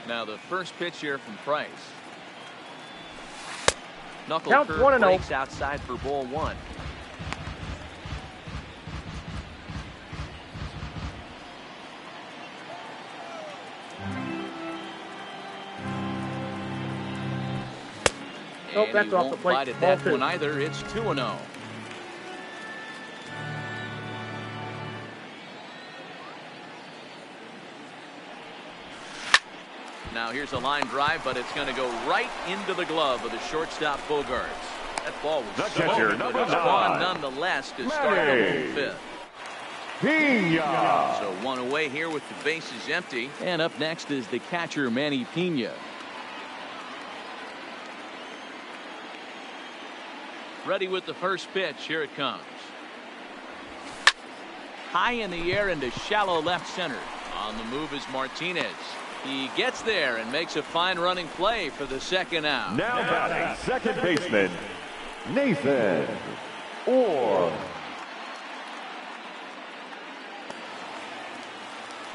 [SPEAKER 1] Now the first pitch here from Price. Knuckle
[SPEAKER 5] Count
[SPEAKER 1] curve
[SPEAKER 5] 1-0.
[SPEAKER 1] breaks outside for ball one.
[SPEAKER 5] Nope,
[SPEAKER 1] And
[SPEAKER 5] that's
[SPEAKER 1] he
[SPEAKER 5] off the
[SPEAKER 1] won't
[SPEAKER 5] plate.
[SPEAKER 1] bite at
[SPEAKER 5] Ball
[SPEAKER 1] that
[SPEAKER 5] 2.
[SPEAKER 1] one either. It's 2-0. Now here's a line drive, but it's going to go right into the glove of the shortstop Bogaerts. That ball was
[SPEAKER 3] The catcher,
[SPEAKER 1] but
[SPEAKER 3] number
[SPEAKER 1] it's gone
[SPEAKER 3] 9,
[SPEAKER 1] nonetheless to start the
[SPEAKER 3] Manny
[SPEAKER 1] home fifth.
[SPEAKER 3] Pena.
[SPEAKER 1] So 1 away here with the bases empty. And up next is the catcher Manny Pena. Ready with the first pitch. Here it comes. High in the air into shallow left center. On the move is Martinez. He gets there and makes a fine running play for the second out.
[SPEAKER 3] Now batting second baseman, Nathan Orr.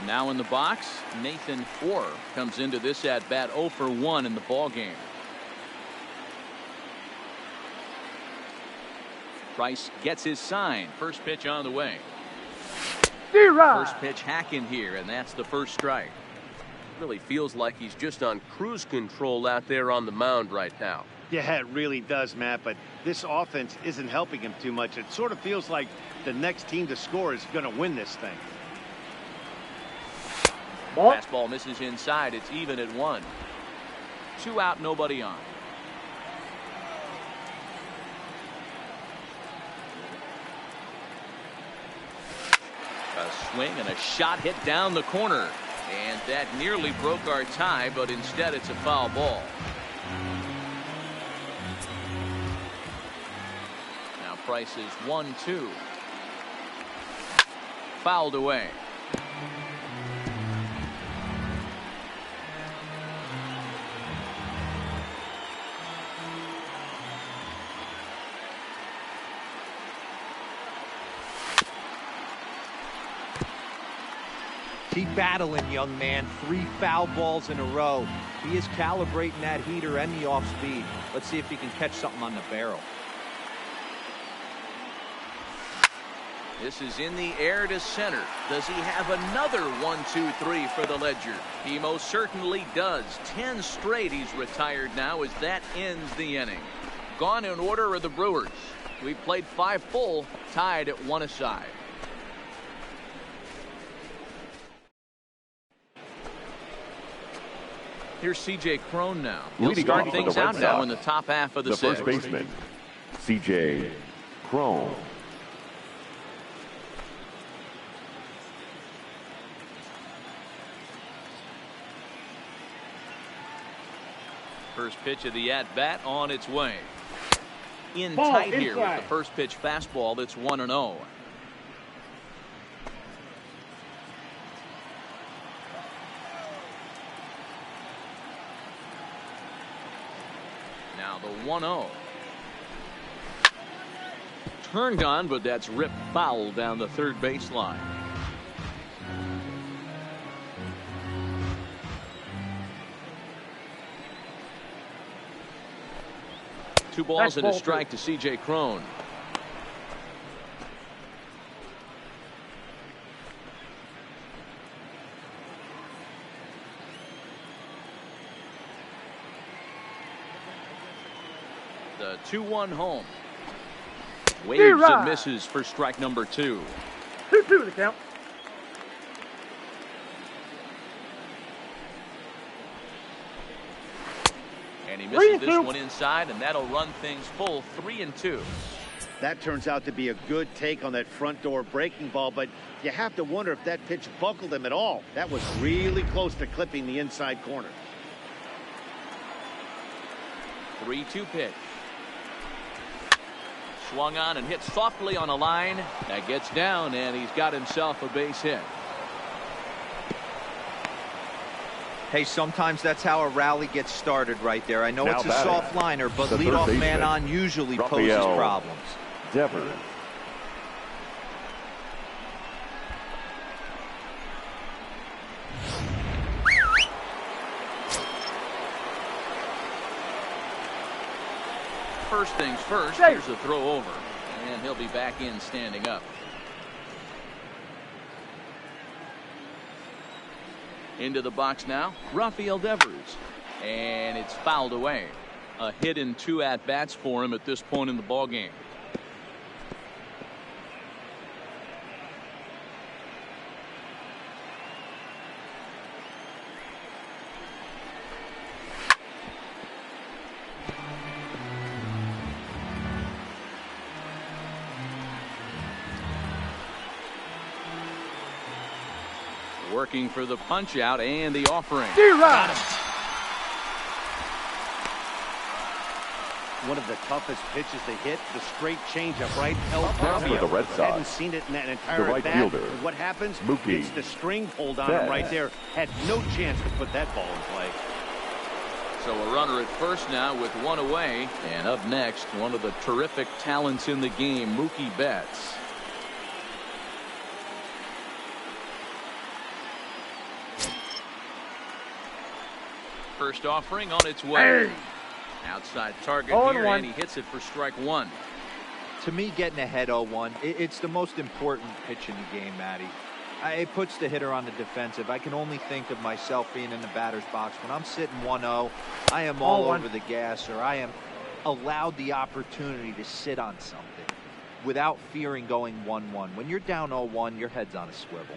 [SPEAKER 1] Now in the box, Nathan Orr comes into this at bat 0 for 1 in the ball game. Price gets his sign. First pitch on the way. First pitch hacking here, and that's the first strike.
[SPEAKER 7] Really feels like he's just on cruise control out there on the mound right now.
[SPEAKER 2] Yeah, it really does, Matt, but this offense isn't helping him too much. It sort of feels like the next team to score is going to win this thing.
[SPEAKER 1] Fastball misses inside. It's even at 1. 2 out, nobody on. A swing and a shot hit down the corner. And that nearly broke our tie, but instead it's a foul ball. Now Price is 1-2. Fouled away.
[SPEAKER 4] Keep battling, young man. 3 foul balls in a row. He is calibrating that heater and the off speed. Let's see if he can catch something on the barrel.
[SPEAKER 1] This is in the air to center. Does he have another 1-2-3 for the ledger? He most certainly does. 10 straight he's retired now as that ends the inning. Gone in order are the Brewers. We've played 5 full, tied at 1 aside. Here's C.J. Cron now. He'll
[SPEAKER 3] Leading
[SPEAKER 1] start
[SPEAKER 3] off
[SPEAKER 1] things
[SPEAKER 3] for the
[SPEAKER 1] out
[SPEAKER 3] Red
[SPEAKER 1] now
[SPEAKER 3] Sox,
[SPEAKER 1] in the top half of the
[SPEAKER 3] first
[SPEAKER 1] sixth.
[SPEAKER 3] baseman, C.J. Cron.
[SPEAKER 1] First pitch of the at-bat on its way. In
[SPEAKER 5] Ball
[SPEAKER 1] tight here with
[SPEAKER 5] inside.
[SPEAKER 1] the first pitch fastball that's 1-0. Now the 1-0. Turned on, but that's ripped foul down the third baseline. Two balls and a strike to C.J. Cron. The 2-1 home. Waves and misses for strike number 2.
[SPEAKER 5] 2-2 the count.
[SPEAKER 1] And he misses this one inside, and that'll run things full 3-2.
[SPEAKER 2] That turns out to be a good take on that front door breaking ball, but you have to wonder if that pitch buckled him at all. That was really close to clipping the inside corner.
[SPEAKER 1] 3-2 pitch. Swung on and hit softly on a line. That gets down, and he's got himself a base hit.
[SPEAKER 4] Hey, sometimes that's how a rally gets started right there. I know
[SPEAKER 3] Now
[SPEAKER 4] it's a
[SPEAKER 3] batting,
[SPEAKER 4] soft liner, but
[SPEAKER 3] the third
[SPEAKER 4] leadoff man
[SPEAKER 3] baseman,
[SPEAKER 4] on usually poses
[SPEAKER 3] Rafael
[SPEAKER 4] problems.
[SPEAKER 3] Devers.
[SPEAKER 1] First things first, here's a throw over, and he'll be back in standing up. Into the box now, Rafael Devers, and it's fouled away. A hit in 2 at-bats for him at this point in the ball game. Working for the punch out and the offering. Got him.
[SPEAKER 2] One of the toughest pitches they hit, the straight changeup, right?
[SPEAKER 3] Now for the Red Sox,
[SPEAKER 2] hadn't seen it in that entire
[SPEAKER 3] the right
[SPEAKER 2] at-bat.
[SPEAKER 3] fielder,
[SPEAKER 2] What happens?
[SPEAKER 3] Mookie
[SPEAKER 2] It's the string pulled on him right there. Had no chance to put that ball in play.
[SPEAKER 1] So a runner at first now with one away. And up next, one of the terrific talents in the game, Mookie Betts. First offering on its way. Outside target here, and he hits it for strike one.
[SPEAKER 4] To me, getting ahead 0-1, it's the most important pitch in the game, Matty. It puts the hitter on the defensive. I can only think of myself being in the batter's box. When I'm sitting 1-0, I am all over the gas, or I am allowed the opportunity to sit on something without fearing going 1-1. When you're down 0-1, your head's on a swivel.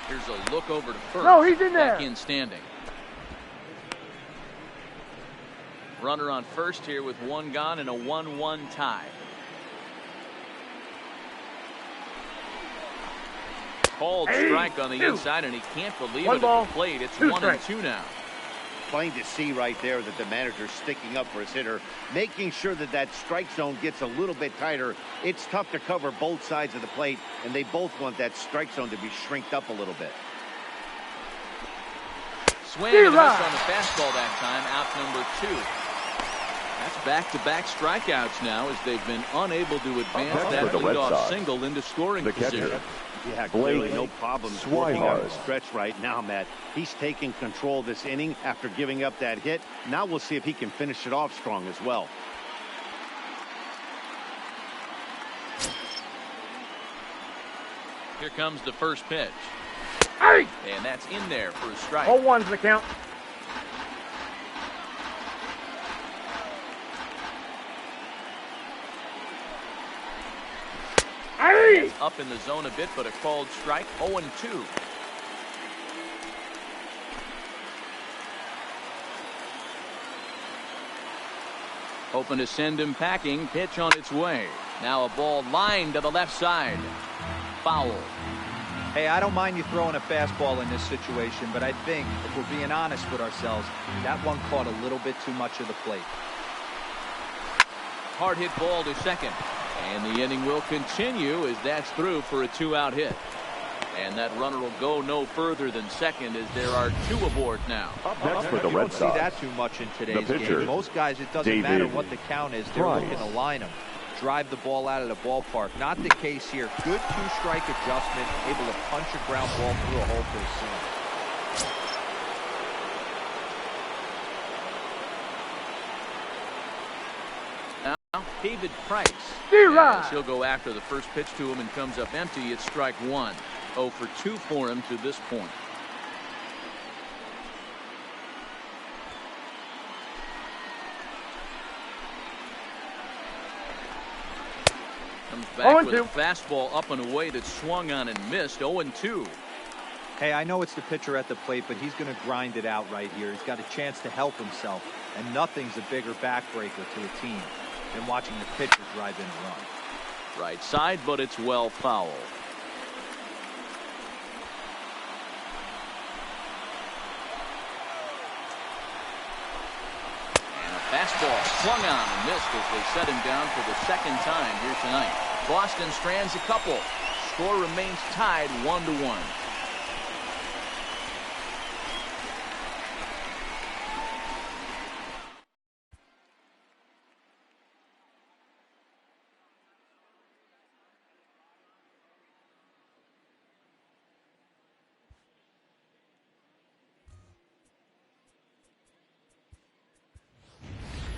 [SPEAKER 1] Here's a look over to first.
[SPEAKER 5] No, he's in there.
[SPEAKER 1] Back in standing. Runner on first here with one gone and a 1-1 tie. Called strike on the inside, and he can't believe it at the plate. It's 1-2 now.
[SPEAKER 2] Plain to see right there that the manager's sticking up for his hitter, making sure that that strike zone gets a little bit tighter. It's tough to cover both sides of the plate, and they both want that strike zone to be shrinked up a little bit.
[SPEAKER 1] Swing and a miss on the fastball that time, out number 2. That's back-to-back strikeouts now as they've been unable to advance that leadoff single into scoring position.
[SPEAKER 2] Yeah, clearly no problems working on the stretch right now, Matt. He's taking control of this inning after giving up that hit. Now we'll see if he can finish it off strong as well.
[SPEAKER 1] Here comes the first pitch.
[SPEAKER 5] Hey!
[SPEAKER 1] And that's in there for a strike.
[SPEAKER 5] 0-1's the count. Hey!
[SPEAKER 1] Up in the zone a bit, but a called strike. 0-2. Hoping to send him packing. Pitch on its way. Now a ball lined to the left side. Foul.
[SPEAKER 4] Hey, I don't mind you throwing a fastball in this situation, but I think, if we're being honest with ourselves, that one caught a little bit too much of the plate.
[SPEAKER 1] Hard hit ball to second. And the inning will continue as that's through for a 2-out hit. And that runner will go no further than second as there are 2 aboard now.
[SPEAKER 3] Next for the
[SPEAKER 4] You
[SPEAKER 3] Red
[SPEAKER 4] don't
[SPEAKER 3] Sox,
[SPEAKER 4] see that too much in today's
[SPEAKER 3] pitcher,
[SPEAKER 4] game. Most guys, it doesn't matter what the count is. They're looking to line them, drive the ball out of the ballpark. Not the case here. Good 2-strike adjustment, able to punch a ground ball through a hole for a single.
[SPEAKER 1] David Price. As he'll go after the first pitch to him and comes up empty. It's strike 1. 0 for 2 for him to this point. Comes back with a fastball up and away that swung on and missed. 0-2.
[SPEAKER 4] Hey, I know it's the pitcher at the plate, but he's going to grind it out right here. He's got a chance to help himself, and nothing's a bigger backbreaker to a team than watching the pitcher drive in a run.
[SPEAKER 1] Right side, but it's well foul. And a fastball swung on and missed as they set him down for the second time here tonight. Boston strands a couple. Score remains tied 1-1.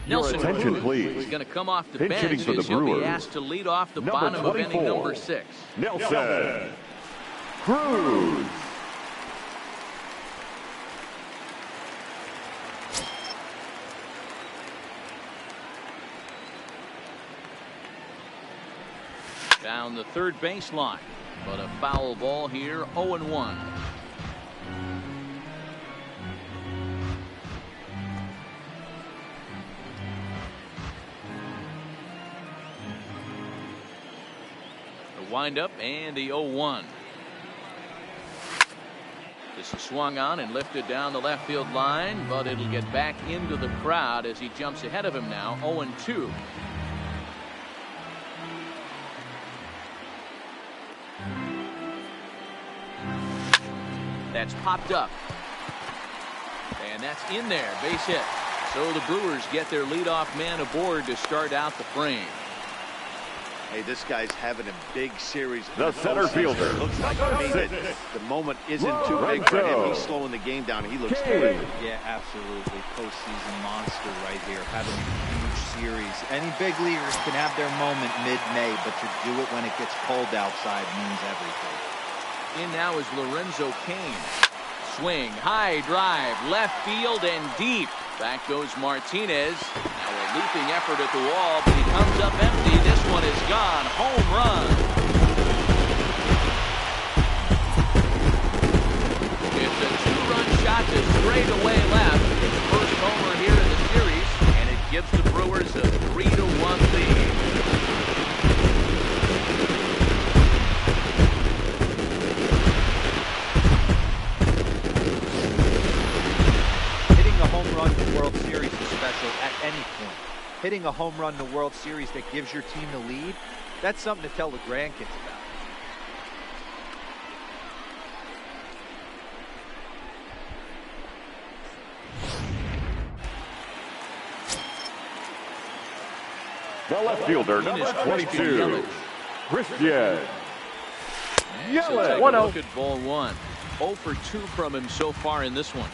[SPEAKER 3] Your attention, please.
[SPEAKER 1] He's going to come off the
[SPEAKER 3] Pinch hitting
[SPEAKER 1] bench
[SPEAKER 3] for the
[SPEAKER 1] as he'll be
[SPEAKER 3] Brewers.
[SPEAKER 1] asked to lead off the
[SPEAKER 3] Number
[SPEAKER 1] bottom of
[SPEAKER 3] 24,
[SPEAKER 1] inning number 6.
[SPEAKER 3] Nelson Cruz.
[SPEAKER 1] Down the third baseline, but a foul ball here. 0-1. Wind up and the 0-1. This is swung on and lifted down the left field line, but it'll get back into the crowd as he jumps ahead of him now. 0-2. That's popped up. And that's in there. Base hit. So the Brewers get their leadoff man aboard to start out the frame.
[SPEAKER 2] Hey, this guy's having a big series.
[SPEAKER 3] The center fielder.
[SPEAKER 2] Looks like to me that the moment isn't too big for him. He's slowing the game down. He looks good.
[SPEAKER 4] Yeah, absolutely. Postseason monster right here. Having a huge series. Any big leaguers can have their moment mid-May, but to do it when it gets cold outside means everything.
[SPEAKER 1] In now is Lorenzo Cain. Swing, high drive, left field and deep. Back goes Martinez. Now a leaping effort at the wall, but he comes up empty. This one is gone. Home run. It's a two-run shot to straightaway left. His first homer here in the series, and it gives the Brewers a 3-1 lead.
[SPEAKER 4] World Series is special at any point. Hitting a home run in the World Series that gives your team the lead, that's something to tell the grandkids about.
[SPEAKER 3] The left fielder, number 22, Christian Yelich.
[SPEAKER 1] Take a look at ball one. 0 for 2 from him so far in this one.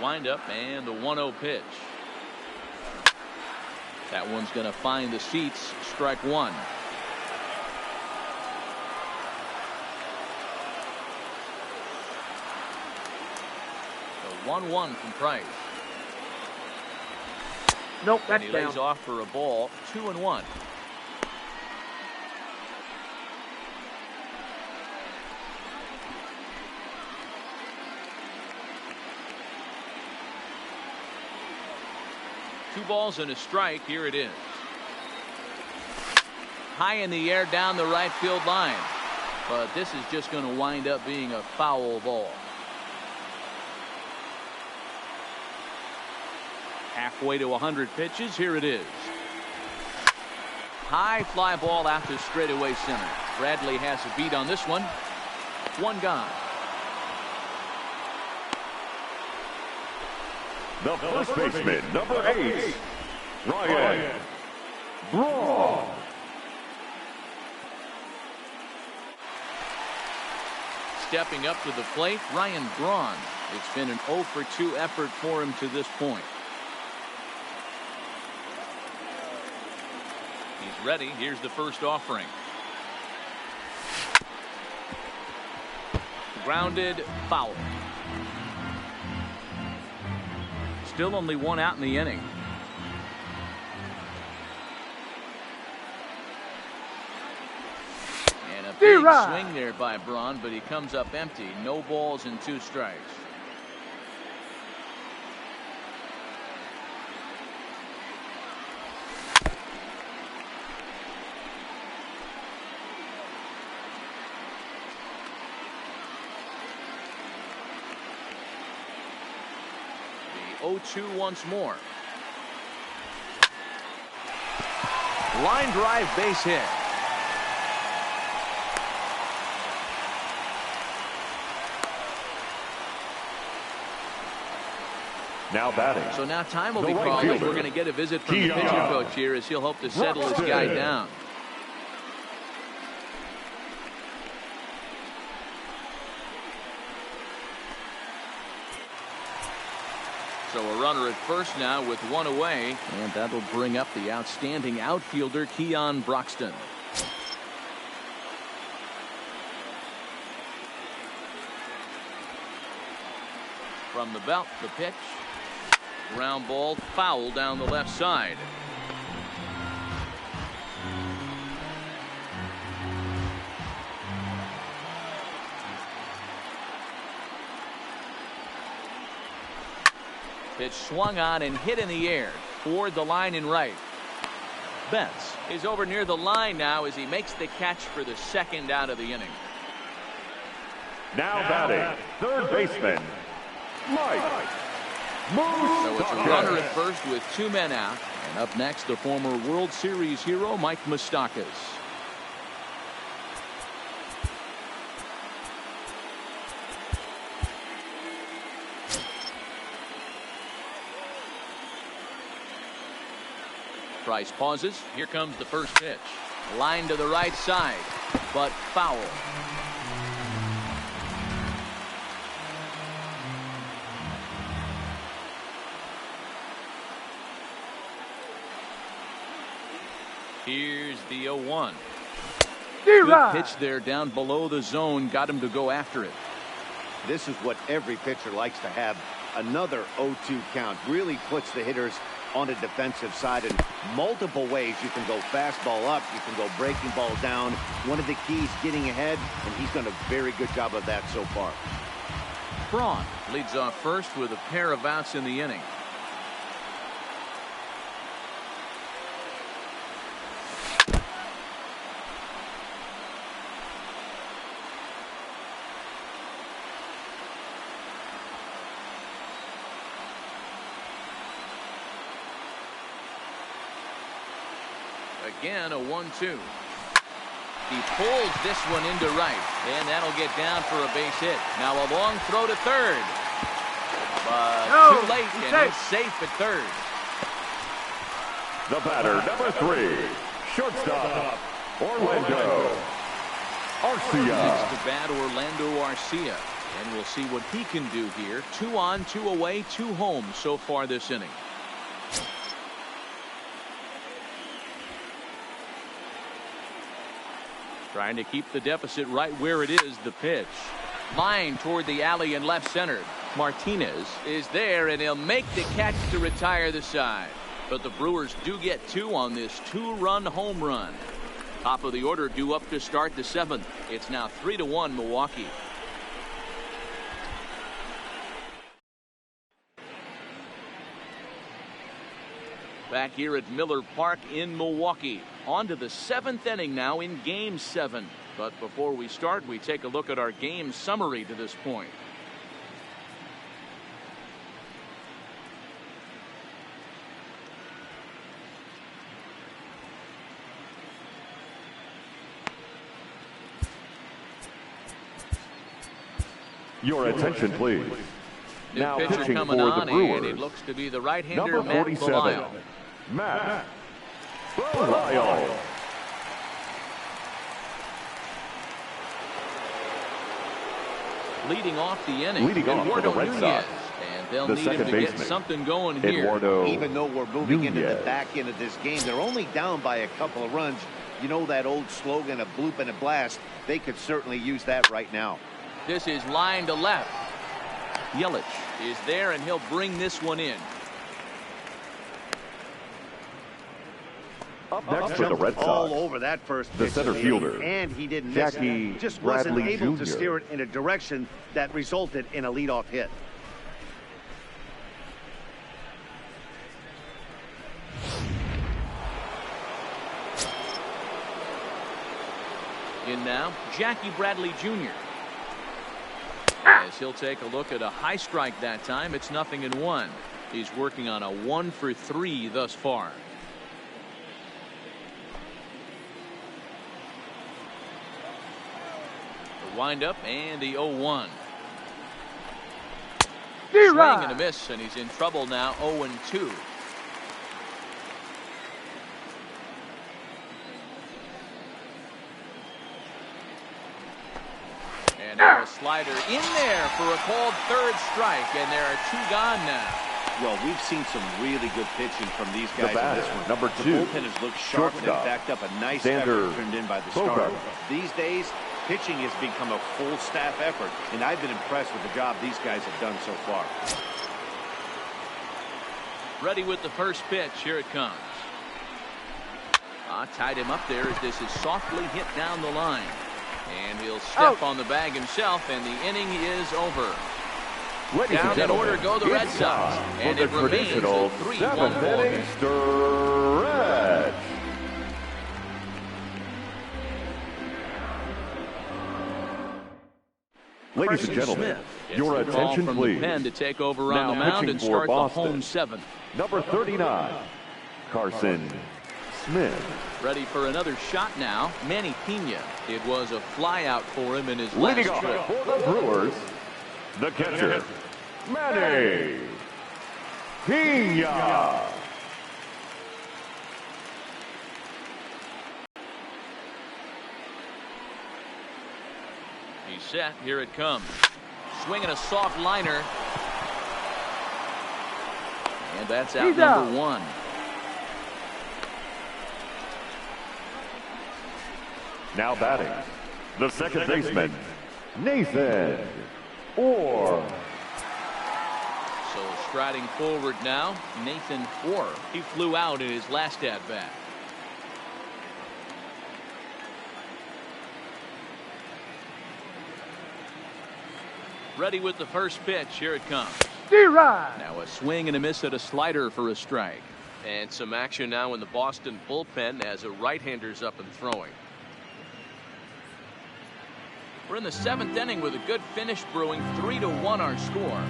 [SPEAKER 1] Windup and the 1-0 pitch. That one's going to find the seats. Strike one. The 1-1 from Price.
[SPEAKER 5] Nope,
[SPEAKER 1] and
[SPEAKER 5] that's
[SPEAKER 1] he
[SPEAKER 5] down.
[SPEAKER 1] lays off for a ball. 2-1. Two balls and a strike. Here it is. High in the air down the right field line. But this is just going to wind up being a foul ball. Halfway to 100 pitches. Here it is. High fly ball out to straightaway center. Bradley has a beat on this one. One gone.
[SPEAKER 3] The first baseman, number 8, Ryan Braun.
[SPEAKER 1] Stepping up to the plate, Ryan Braun. It's been an 0 for 2 effort for him to this point. He's ready. Here's the first offering. Grounded, foul. Still only one out in the inning. And a big swing there by Braun, but he comes up empty. No balls and 2 strikes. The 0-2 once more. Line drive, base hit.
[SPEAKER 3] Now batting.
[SPEAKER 1] So now time will
[SPEAKER 3] The
[SPEAKER 1] be
[SPEAKER 3] right
[SPEAKER 1] calling.
[SPEAKER 3] fielder.
[SPEAKER 1] We're going to get a visit from the pitching coach here as he'll hope to settle his guy down. So a runner at first now with 1 away, and that'll bring up the outstanding outfielder Keon Broxton. From the belt, the pitch. Ground ball, foul down the left side. Pitch swung on and hit in the air toward the line and right. Betts is over near the line now as he makes the catch for the second out of the inning.
[SPEAKER 3] Now batting, third baseman, Mike.
[SPEAKER 1] So it's a runner at first with 2 men out. And up next, the former World Series hero, Mike Moustakas. Price pauses. Here comes the first pitch. Line to the right side, but foul. Here's the 0-1. Good pitch there down below the zone. Got him to go after it.
[SPEAKER 2] This is what every pitcher likes to have. Another 0-2 count really puts the hitters on the defensive side in multiple ways. You can go fastball up. You can go breaking ball down. One of the keys, getting ahead, and he's done a very good job of that so far.
[SPEAKER 1] Braun leads off first with a pair of outs in the inning. Again, a 1-2. He pulls this one into right, and that'll get down for a base hit. Now a long throw to third, but too late, and it's safe at third.
[SPEAKER 3] The batter, number 3, shortstop, Orlando Arcia.
[SPEAKER 1] Next to bat, Orlando Arcia, and we'll see what he can do here. 2 on, 2 away, 2 home so far this inning. Trying to keep the deficit right where it is. The pitch. Line toward the alley and left center. Martinez is there, and he'll make the catch to retire the side. But the Brewers do get 2 on this 2-run home run. Top of the order due up to start the 7th. It's now 3-1 Milwaukee. Back here at Miller Park in Milwaukee. On to the 7th inning now in Game 7. But before we start, we take a look at our game summary to this point.
[SPEAKER 3] Your attention, please.
[SPEAKER 1] New
[SPEAKER 3] Now
[SPEAKER 1] pitcher
[SPEAKER 3] pitching
[SPEAKER 1] coming
[SPEAKER 3] for
[SPEAKER 1] on,
[SPEAKER 3] the Brewers.
[SPEAKER 1] and it looks to be the right-hander
[SPEAKER 3] Number
[SPEAKER 1] Matt
[SPEAKER 3] 47,
[SPEAKER 1] Belisle.
[SPEAKER 3] Matt Belisle.
[SPEAKER 1] Leading off the inning,
[SPEAKER 3] Leading off for the Red
[SPEAKER 1] Nunez,
[SPEAKER 3] Sox,
[SPEAKER 1] and they'll
[SPEAKER 3] the
[SPEAKER 1] need him
[SPEAKER 3] second
[SPEAKER 1] to get
[SPEAKER 3] baseman,
[SPEAKER 1] something going here.
[SPEAKER 3] Eduardo
[SPEAKER 2] Even though we're moving into the
[SPEAKER 3] Nunez.
[SPEAKER 2] back end of this game, they're only down by a couple of runs. You know that old slogan, a bloop and a blast. They could certainly use that right now.
[SPEAKER 1] This is line to left. Yelich is there, and he'll bring this one in.
[SPEAKER 3] Up next for the Red Sox,
[SPEAKER 2] all over that first
[SPEAKER 3] the
[SPEAKER 2] pitch
[SPEAKER 3] center
[SPEAKER 2] of the inning,
[SPEAKER 3] fielder,
[SPEAKER 2] and he didn't miss
[SPEAKER 3] Jackie
[SPEAKER 2] it. Just
[SPEAKER 3] Bradley
[SPEAKER 2] wasn't able to
[SPEAKER 3] Jr.
[SPEAKER 2] steer it in a direction that resulted in a leadoff hit.
[SPEAKER 1] In now, Jackie Bradley Jr. As he'll take a look at a high strike that time. It's 0-1. He's working on a 1 for 3 thus far. The windup and the 0-1. Swing and a miss, and he's in trouble now. 0-2. And now a slider in there for a called third strike, and there are 2 gone now.
[SPEAKER 2] Well, we've seen some really good pitching from these guys in this one.
[SPEAKER 3] number 2,
[SPEAKER 2] the bullpen has looked sharp and backed up. A nice
[SPEAKER 3] Xander
[SPEAKER 2] effort turned in by the
[SPEAKER 3] Bogaerts.
[SPEAKER 2] starter. These days, pitching has become a full staff effort, and I've been impressed with the job these guys have done so far.
[SPEAKER 1] Ready with the first pitch. Here it comes. Tied him up there as this is softly hit down the line. And he'll step on the bag himself, and the inning is over.
[SPEAKER 3] Ladies
[SPEAKER 1] Down
[SPEAKER 3] and
[SPEAKER 1] in order
[SPEAKER 3] gentlemen,
[SPEAKER 1] go the Red
[SPEAKER 3] it's
[SPEAKER 1] Sox,
[SPEAKER 3] time
[SPEAKER 1] and
[SPEAKER 3] for
[SPEAKER 1] it
[SPEAKER 3] the
[SPEAKER 1] remains a
[SPEAKER 3] traditional
[SPEAKER 1] 3-1
[SPEAKER 3] seventh
[SPEAKER 1] ball
[SPEAKER 3] inning
[SPEAKER 1] game.
[SPEAKER 3] stretch. Ladies and gentlemen, your
[SPEAKER 1] It's the call
[SPEAKER 3] attention
[SPEAKER 1] from
[SPEAKER 3] please.
[SPEAKER 1] the pen to take over on
[SPEAKER 3] Now
[SPEAKER 1] the mound
[SPEAKER 3] pitching
[SPEAKER 1] and
[SPEAKER 3] for
[SPEAKER 1] start
[SPEAKER 3] Boston,
[SPEAKER 1] the home seventh.
[SPEAKER 3] Number 39, Carson Smith.
[SPEAKER 1] Ready for another shot now. Manny Pena. It was a fly out for him in his last
[SPEAKER 3] Leading off
[SPEAKER 1] trip.
[SPEAKER 3] for the Brewers, the catcher, Manny Pena.
[SPEAKER 1] He's set. Here it comes. Swinging a soft liner. And that's out number one.
[SPEAKER 3] Now batting, the second baseman, Nathan Orr.
[SPEAKER 1] So striding forward now, Nathan Orr. He flew out in his last at bat. Ready with the first pitch. Here it comes. Now a swing and a miss at a slider for a strike.
[SPEAKER 7] And some action now in the Boston bullpen as a right-hander's up and throwing.
[SPEAKER 1] We're in the seventh inning with a good finish brewing. 3-1 our score.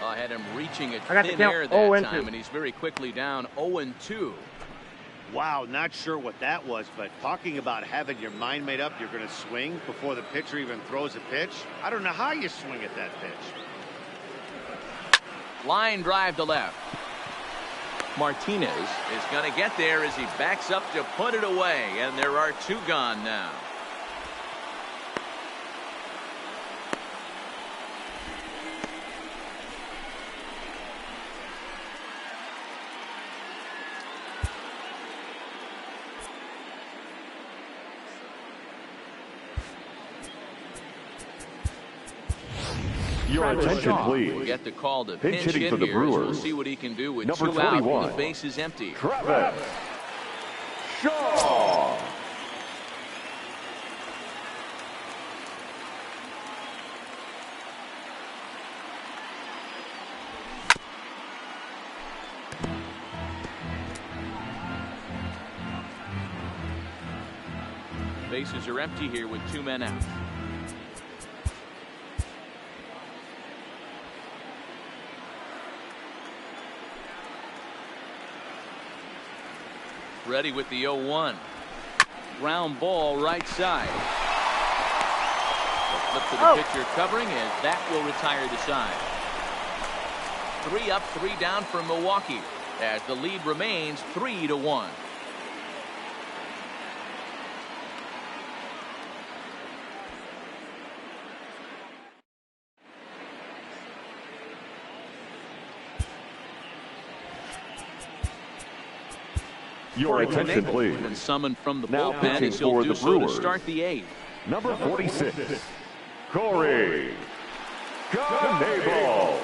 [SPEAKER 1] I had him reaching at thin air that time, and he's very quickly down 0-2.
[SPEAKER 2] Wow, not sure what that was, but talking about having your mind made up, you're going to swing before the pitcher even throws a pitch. I don't know how you swing at that pitch.
[SPEAKER 1] Line drive to left. Martinez is going to get there as he backs up to put it away, and there are two gone now.
[SPEAKER 3] Your attention, please.
[SPEAKER 1] We'll get the call to
[SPEAKER 3] Pinch
[SPEAKER 1] pinch
[SPEAKER 3] hitting
[SPEAKER 1] in
[SPEAKER 3] for the
[SPEAKER 1] here. We'll
[SPEAKER 3] Brewers.
[SPEAKER 1] see what he can do with
[SPEAKER 3] Number
[SPEAKER 1] 2 out
[SPEAKER 3] 21.
[SPEAKER 1] when the base is empty.
[SPEAKER 3] Travis Shaw.
[SPEAKER 1] Bases are empty here with 2 men out. Ready with the 0-1. Ground ball right side. The flip to the pitcher covering, and that will retire the side. 3 up, 3 down for Milwaukee as the lead remains 3-1.
[SPEAKER 3] Your attention, please.
[SPEAKER 1] And summoned from the
[SPEAKER 3] Now
[SPEAKER 1] bullpen
[SPEAKER 3] pitching
[SPEAKER 1] as he'll
[SPEAKER 3] for
[SPEAKER 1] do
[SPEAKER 3] the
[SPEAKER 1] so to
[SPEAKER 3] Brewers.
[SPEAKER 1] start the 8th.
[SPEAKER 3] Number 46, Corey Knebel.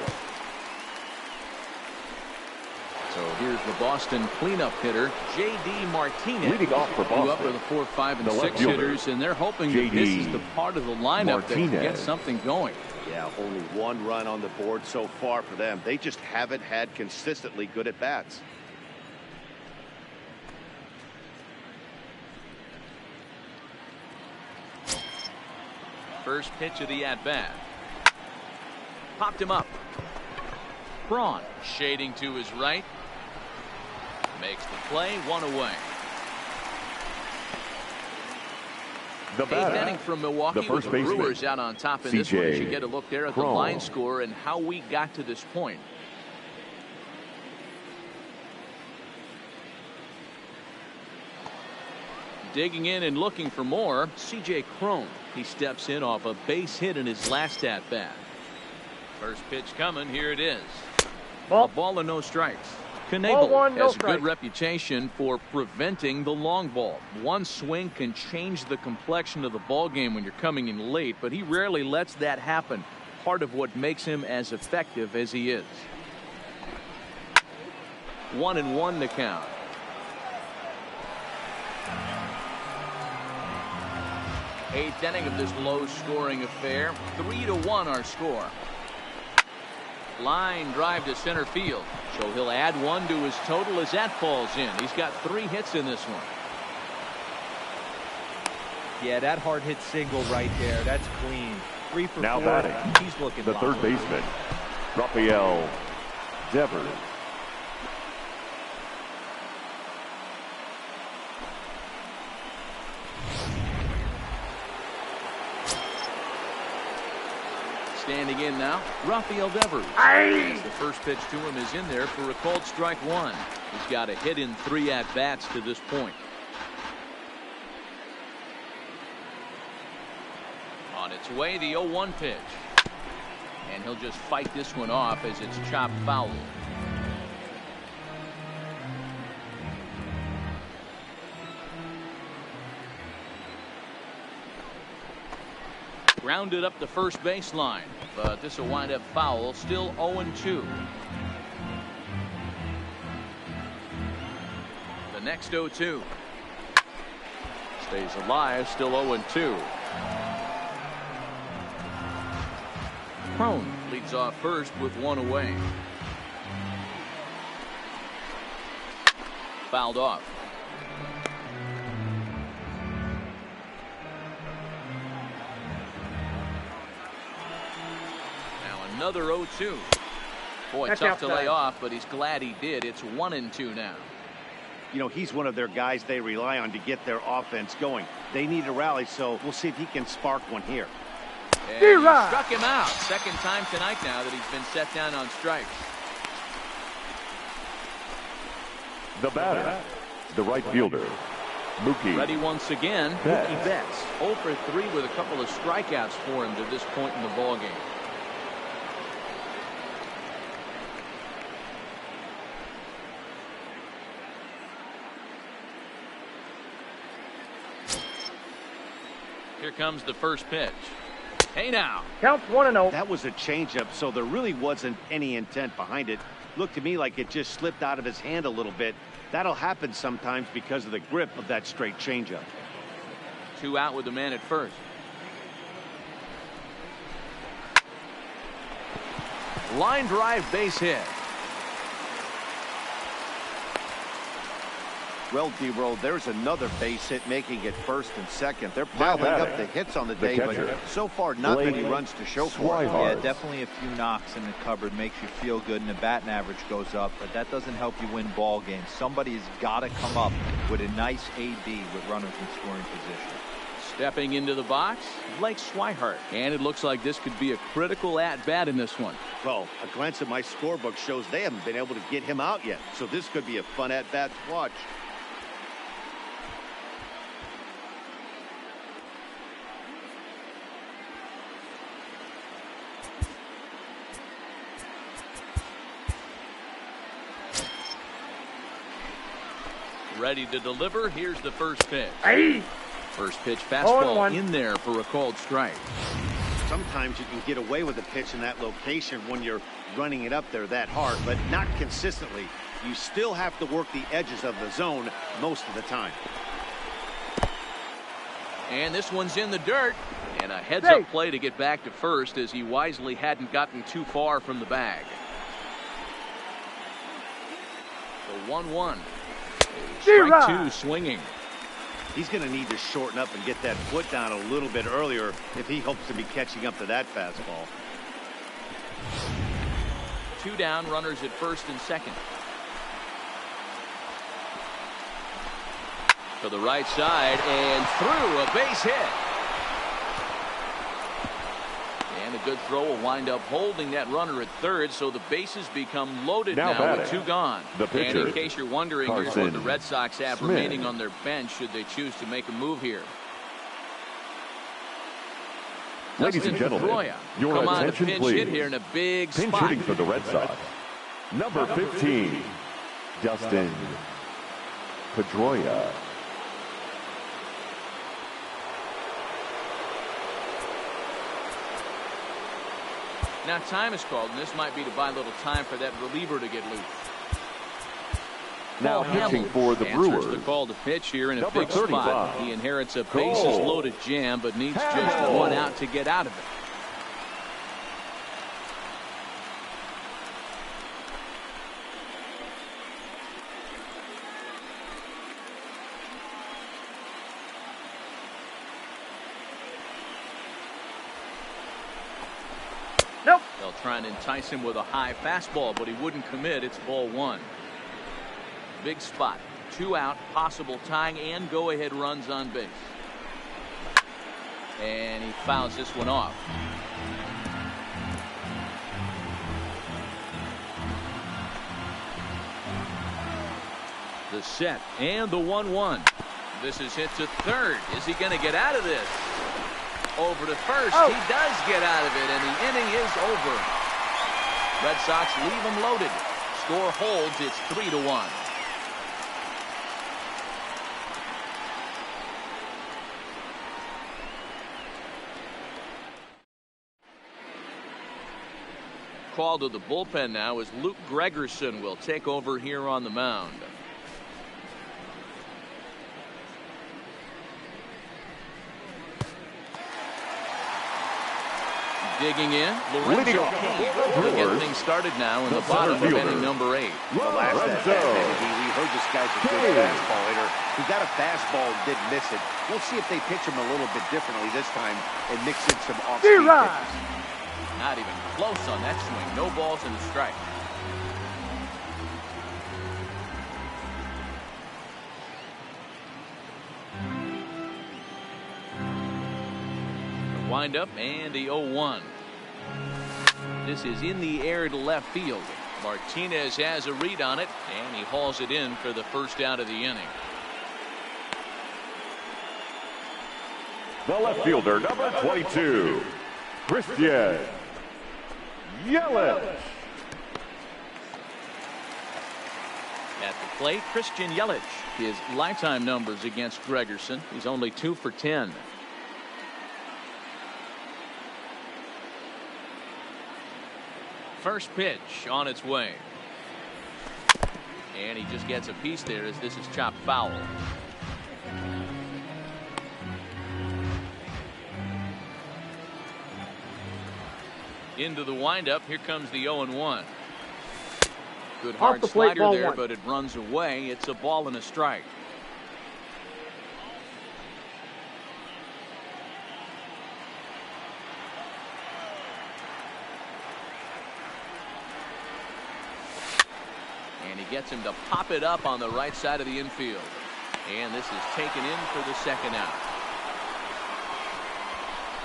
[SPEAKER 1] So here's the Boston cleanup hitter, J.D. Martinez.
[SPEAKER 3] Leading off for
[SPEAKER 1] Due up
[SPEAKER 3] Boston,
[SPEAKER 1] are the 4, 5, and
[SPEAKER 3] the
[SPEAKER 1] 6
[SPEAKER 3] left fielder,
[SPEAKER 1] hitters, and they're hoping that
[SPEAKER 3] J.D.
[SPEAKER 1] this is the part of the lineup that can get
[SPEAKER 3] Martinez.
[SPEAKER 1] something going.
[SPEAKER 2] Yeah, only 1 run on the board so far for them. They just haven't had consistently good at bats.
[SPEAKER 1] First pitch of the at-bat. Popped him up. Braun shading to his right. Makes the play, 1 away.
[SPEAKER 3] The
[SPEAKER 1] 8th
[SPEAKER 3] batter,
[SPEAKER 1] inning from Milwaukee
[SPEAKER 3] the first
[SPEAKER 1] with the
[SPEAKER 3] baseman,
[SPEAKER 1] Brewers out on top in this one.
[SPEAKER 3] CJ
[SPEAKER 1] As you get a look there at the
[SPEAKER 3] Cron.
[SPEAKER 1] line score and how we got to this point. Digging in and looking for more, CJ Cron. He steps in off a base hit in his last at-bat. First pitch coming. Here it is. A ball and no strikes. Knebel has a good reputation for preventing the long ball. One swing can change the complexion of the ball game when you're coming in late, but he rarely lets that happen. Part of what makes him as effective as he is. 1-1 the count. Eighth inning of this low-scoring affair. 3-1 our score. Line drive to center field. So he'll add 1 to his total as that falls in. He's got 3 hits in this one.
[SPEAKER 4] Yeah, that hard hit single right there. That's clean. 3 for
[SPEAKER 3] Now
[SPEAKER 4] 4.
[SPEAKER 3] batting,
[SPEAKER 4] He's looking
[SPEAKER 3] the third
[SPEAKER 4] fine.
[SPEAKER 3] baseman, Rafael Devers.
[SPEAKER 1] Standing in now, Rafael Devers.
[SPEAKER 5] Aye.
[SPEAKER 1] The first pitch to him is in there for a called strike 1. He's got a hit in 3 at-bats to this point. On its way, the 0-1 pitch. And he'll just fight this one off as it's chopped foul. Grounded up the first baseline, but this will wind up foul. Still 0-2. The next 0-2 stays alive. Still 0-2. Crone leads off first with 1 away. Fouled off. Another 0-2. Boy,
[SPEAKER 5] That's
[SPEAKER 1] tough to
[SPEAKER 5] outside.
[SPEAKER 1] lay off, but he's glad he did. It's 1-2 now.
[SPEAKER 2] You know, he's one of their guys they rely on to get their offense going. They need a rally, so we'll see if he can spark one here.
[SPEAKER 1] And he struck him out. Second time tonight now that he's been set down on strikes.
[SPEAKER 3] The batter, the right fielder, Mookie
[SPEAKER 1] Ready once again.
[SPEAKER 3] Betts.
[SPEAKER 1] Mookie Betts. 0 for 3 with a couple of strikeouts for him to this point in the ballgame. Here comes the first pitch. Hey now.
[SPEAKER 5] Counts 1-0.
[SPEAKER 2] That was a changeup, so there really wasn't any intent behind it. Looked to me like it just slipped out of his hand a little bit. That'll happen sometimes because of the grip of that straight changeup.
[SPEAKER 1] 2 out with the man at first. Line drive base hit.
[SPEAKER 2] Well, D-Roll, there's another base hit, making it first and second. They're piling up the hits on the day, but
[SPEAKER 3] catcher,
[SPEAKER 2] so far not
[SPEAKER 3] Blake
[SPEAKER 2] many runs to show for it.
[SPEAKER 3] Swihart.
[SPEAKER 4] Yeah, definitely a few knocks in the cupboard makes you feel good, and the batting average goes up, but that doesn't help you win ball games. Somebody's got to come up with a nice AB with runners in scoring position.
[SPEAKER 1] Stepping into the box, Blake Swihart. And it looks like this could be a critical at-bat in this one.
[SPEAKER 2] Well, a glance at my scorebook shows they haven't been able to get him out yet, so this could be a fun at-bat to watch.
[SPEAKER 1] Ready to deliver. Here's the first pitch.
[SPEAKER 5] Aye.
[SPEAKER 1] First pitch
[SPEAKER 5] 0-1.
[SPEAKER 1] fastball in there for a called strike.
[SPEAKER 2] Sometimes you can get away with a pitch in that location when you're running it up there that hard, but not consistently. You still have to work the edges of the zone most of the time.
[SPEAKER 1] And this one's in the dirt. And a heads-up play to get back to first as he wisely hadn't gotten too far from the bag. The 1-1. Strike 2 swinging.
[SPEAKER 2] He's going to need to shorten up and get that foot down a little bit earlier if he hopes to be catching up to that fastball.
[SPEAKER 1] 2 down, runners at first and second. To the right side and through, a base hit. And a good throw will wind up holding that runner at third, so the bases become loaded now with 2 gone. And in case you're wondering, here's what the Red Sox have remaining on their bench should they choose to make a move here.
[SPEAKER 3] Ladies and gentlemen, your
[SPEAKER 1] come on,
[SPEAKER 3] attention,
[SPEAKER 1] a pinch
[SPEAKER 3] please.
[SPEAKER 1] hit here in a big
[SPEAKER 3] Pinch
[SPEAKER 1] spot.
[SPEAKER 3] hitting for the Red Sox, number 15, Dustin Pedroia.
[SPEAKER 1] Now time is called, and this might be to buy a little time for that reliever to get loose.
[SPEAKER 3] Now pitching for the Brewers,
[SPEAKER 1] the call to pitch here in a
[SPEAKER 3] number
[SPEAKER 1] big
[SPEAKER 3] 35.
[SPEAKER 1] spot. He inherits a bases-loaded jam, but needs just 1 out to get out of it. trying to entice him with a high fastball, but he wouldn't commit. It's ball one. Big spot. 2 out, possible tying and go-ahead runs on base. And he fouls this one off. The set and the 1-1. This is hit to third. Is he going to get out of this? Over to first. He does get out of it, and the inning is over. Red Sox leave him loaded. Score holds. It's 3-1. Call to the bullpen now as Luke Gregerson will take over here on the mound. Digging in, Lorenzo Cain to get things started now in the bottom of inning number 8.
[SPEAKER 2] The last at bat, we heard this guy's a good fastball hitter. He got a fastball and did miss it. We'll see if they pitch him a little bit differently this time and mix in some off-speed pitches.
[SPEAKER 1] Not even close on that swing. No balls and a strike. Wind up and the 0-1. This is in the air to left field. Martinez has a read on it, and he hauls it in for the first out of the inning.
[SPEAKER 3] The left fielder, number 22, Christian Yelich.
[SPEAKER 1] At the plate, Christian Yelich. His lifetime numbers against Gregerson. He's only 2 for 10. First pitch on its way. And he just gets a piece there as this is chopped foul. Into the windup. Here comes the 0-1. Good hard slider there, but it runs away. It's a ball and a strike. And he gets him to pop it up on the right side of the infield. And this is taken in for the second out.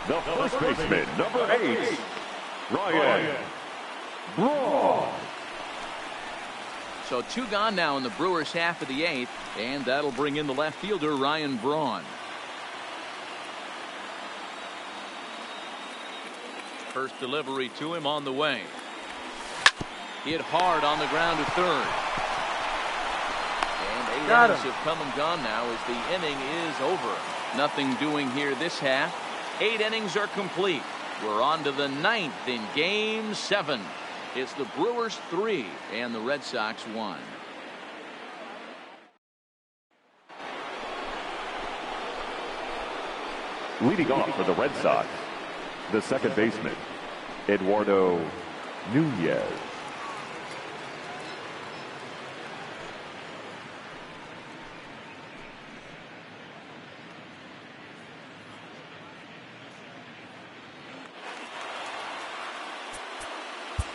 [SPEAKER 3] The first baseman, number 8, Ryan Braun.
[SPEAKER 1] So 2 gone now in the Brewers half of the 8th, and that'll bring in the left fielder Ryan Braun. First delivery to him on the way. Hit hard on the ground to third. And 8 innings have come and gone now as the inning is over. Nothing doing here this half. 8 innings are complete. We're on to the 9th in Game 7. It's the Brewers 3 and the Red Sox 1.
[SPEAKER 3] Leading off for the Red Sox, the second baseman, Eduardo Nunez.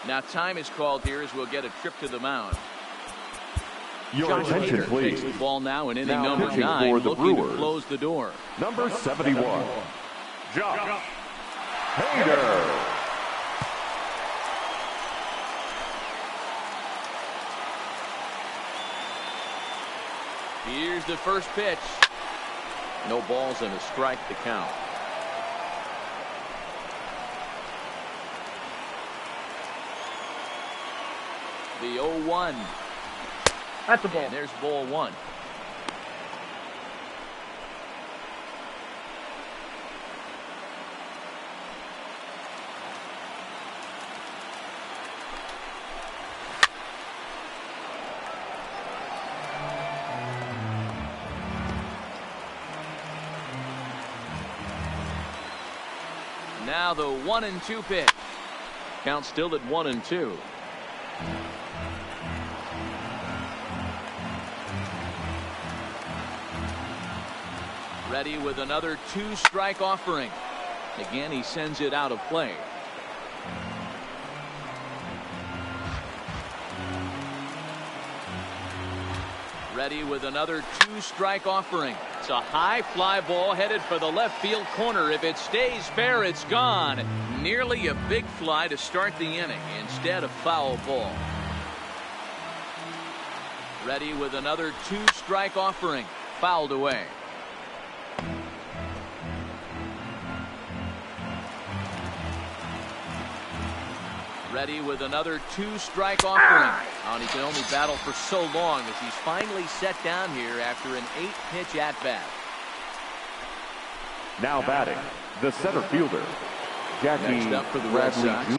[SPEAKER 1] Now time is called here as we'll get a trip to the mound.
[SPEAKER 3] Your attention, please.
[SPEAKER 1] Takes the ball now in inning
[SPEAKER 3] Now
[SPEAKER 1] number
[SPEAKER 3] pitching
[SPEAKER 1] 9,
[SPEAKER 3] for the
[SPEAKER 1] looking
[SPEAKER 3] Brewers,
[SPEAKER 1] to close the door.
[SPEAKER 3] Number 71, Josh Hader.
[SPEAKER 1] Here's the first pitch. No balls and a strike to count. The 0-1.
[SPEAKER 5] That's a ball.
[SPEAKER 1] And there's ball 1. Now the 1-2 pitch. Count still at 1-2. Ready with another 2-strike offering. Again, he sends it out of play. Ready with another 2-strike offering. It's a high fly ball headed for the left field corner. If it stays fair, it's gone. Nearly a big fly to start the inning. Instead, a foul ball. Ready with another 2-strike offering. Fouled away. Ready with another 2-strike offering. And he can only battle for so long as he's finally set down here after an 8-pitch at-bat.
[SPEAKER 3] Now batting, the center fielder, Jackie
[SPEAKER 1] Next up for the Red Sox.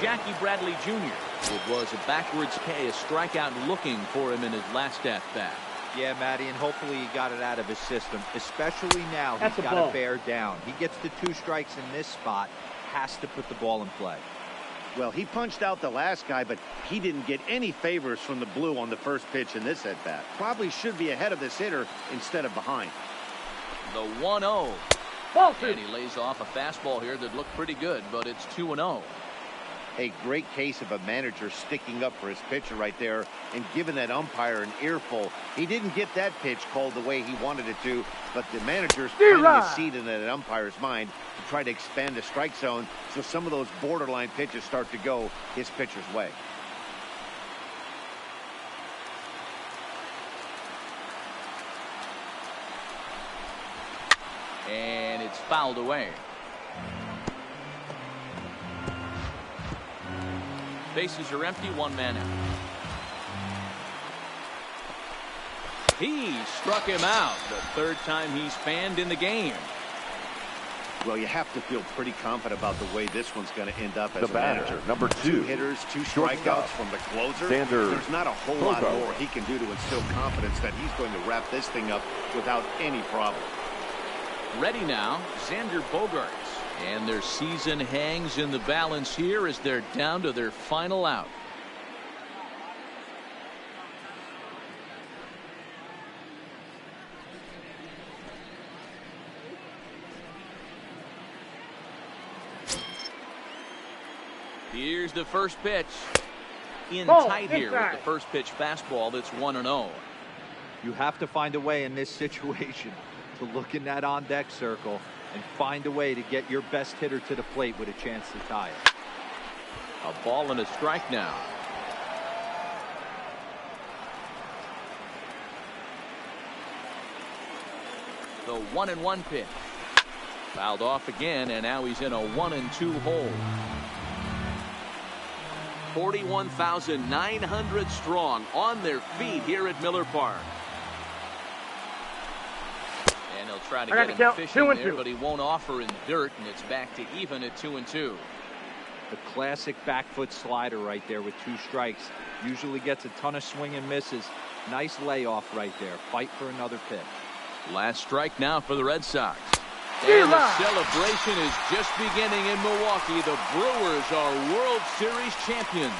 [SPEAKER 1] Jackie Bradley Jr. It was a backwards K, a strikeout looking for him in his last at-bat.
[SPEAKER 4] Yeah, Matty, and hopefully he got it out of his system, especially now. He's got to bear down. He gets the 2 strikes in this spot, has to put the ball in play.
[SPEAKER 2] Well, he punched out the last guy, but he didn't get any favors from the blue on the first pitch in this at-bat. Probably should be ahead of this hitter instead of behind.
[SPEAKER 1] The 1-0. And he lays off a fastball here that looked pretty good, but it's 2-0.
[SPEAKER 2] A great case of a manager sticking up for his pitcher right there and giving that umpire an earful. He didn't get that pitch called the way he wanted it to, but the manager's planting a seed in that umpire's mind to try to expand the strike zone so some of those borderline pitches start to go his pitcher's way.
[SPEAKER 1] And it's fouled away. Bases are empty, 1 man out. He struck him out. The 3rd time he's fanned in the game.
[SPEAKER 2] Well, you have to feel pretty confident about the way this one's going to end up as
[SPEAKER 3] The
[SPEAKER 2] a
[SPEAKER 3] batter,
[SPEAKER 2] manager.
[SPEAKER 3] number 2.
[SPEAKER 2] 2 hitters, 2 strikeouts from the closer. There's not a whole lot more he can do to instill confidence that he's going to wrap this thing up without any problem.
[SPEAKER 1] Ready now, Xander Bogaerts. And their season hangs in the balance here as they're down to their final out. Here's the first pitch. In tight here with the first pitch fastball that's 1-0.
[SPEAKER 4] You have to find a way in this situation to look in that on-deck circle and find a way to get your best hitter to the plate with a chance to tie it.
[SPEAKER 1] A ball and a strike now. The 1-1 pitch. Fouled off again, and now he's in a 1-2 hole. 41,900 strong on their feet here at Miller Park. And he'll try to get him fishing there, but he won't offer in the dirt, and it's back to even at 2-2.
[SPEAKER 4] The classic back foot slider right there with 2 strikes. Usually gets a ton of swing and misses. Nice layoff right there. Fight for another pitch.
[SPEAKER 1] Last strike now for the Red Sox. And the celebration is just beginning in Milwaukee. The Brewers are World Series champions.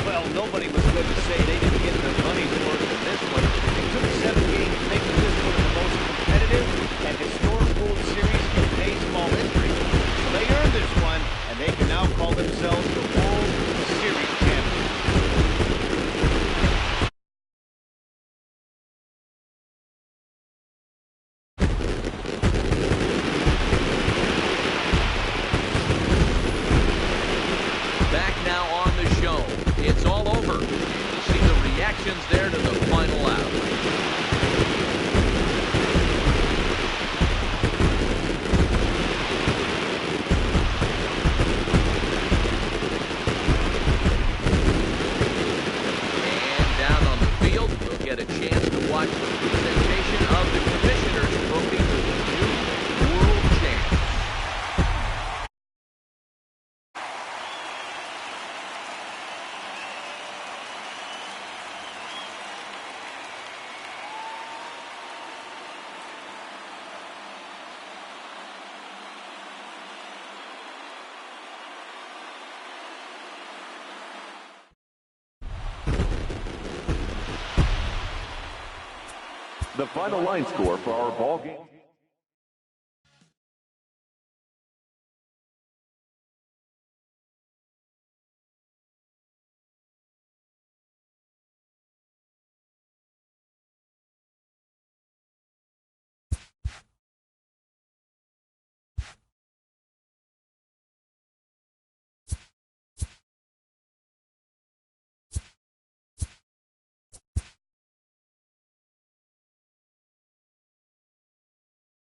[SPEAKER 2] Well, nobody was going to say they didn't get their money's worth in this one. It took 7 games, making this one the most competitive and historic World Series in baseball history. So they earned this one, and they can now call themselves the World Series champions.
[SPEAKER 1] Back now on the show. It's all over. You see the reactions there to the final out. And down on the field, we'll get a chance to watch the presentation of the Commissioner's Trophy.
[SPEAKER 3] The final line score for our ball game.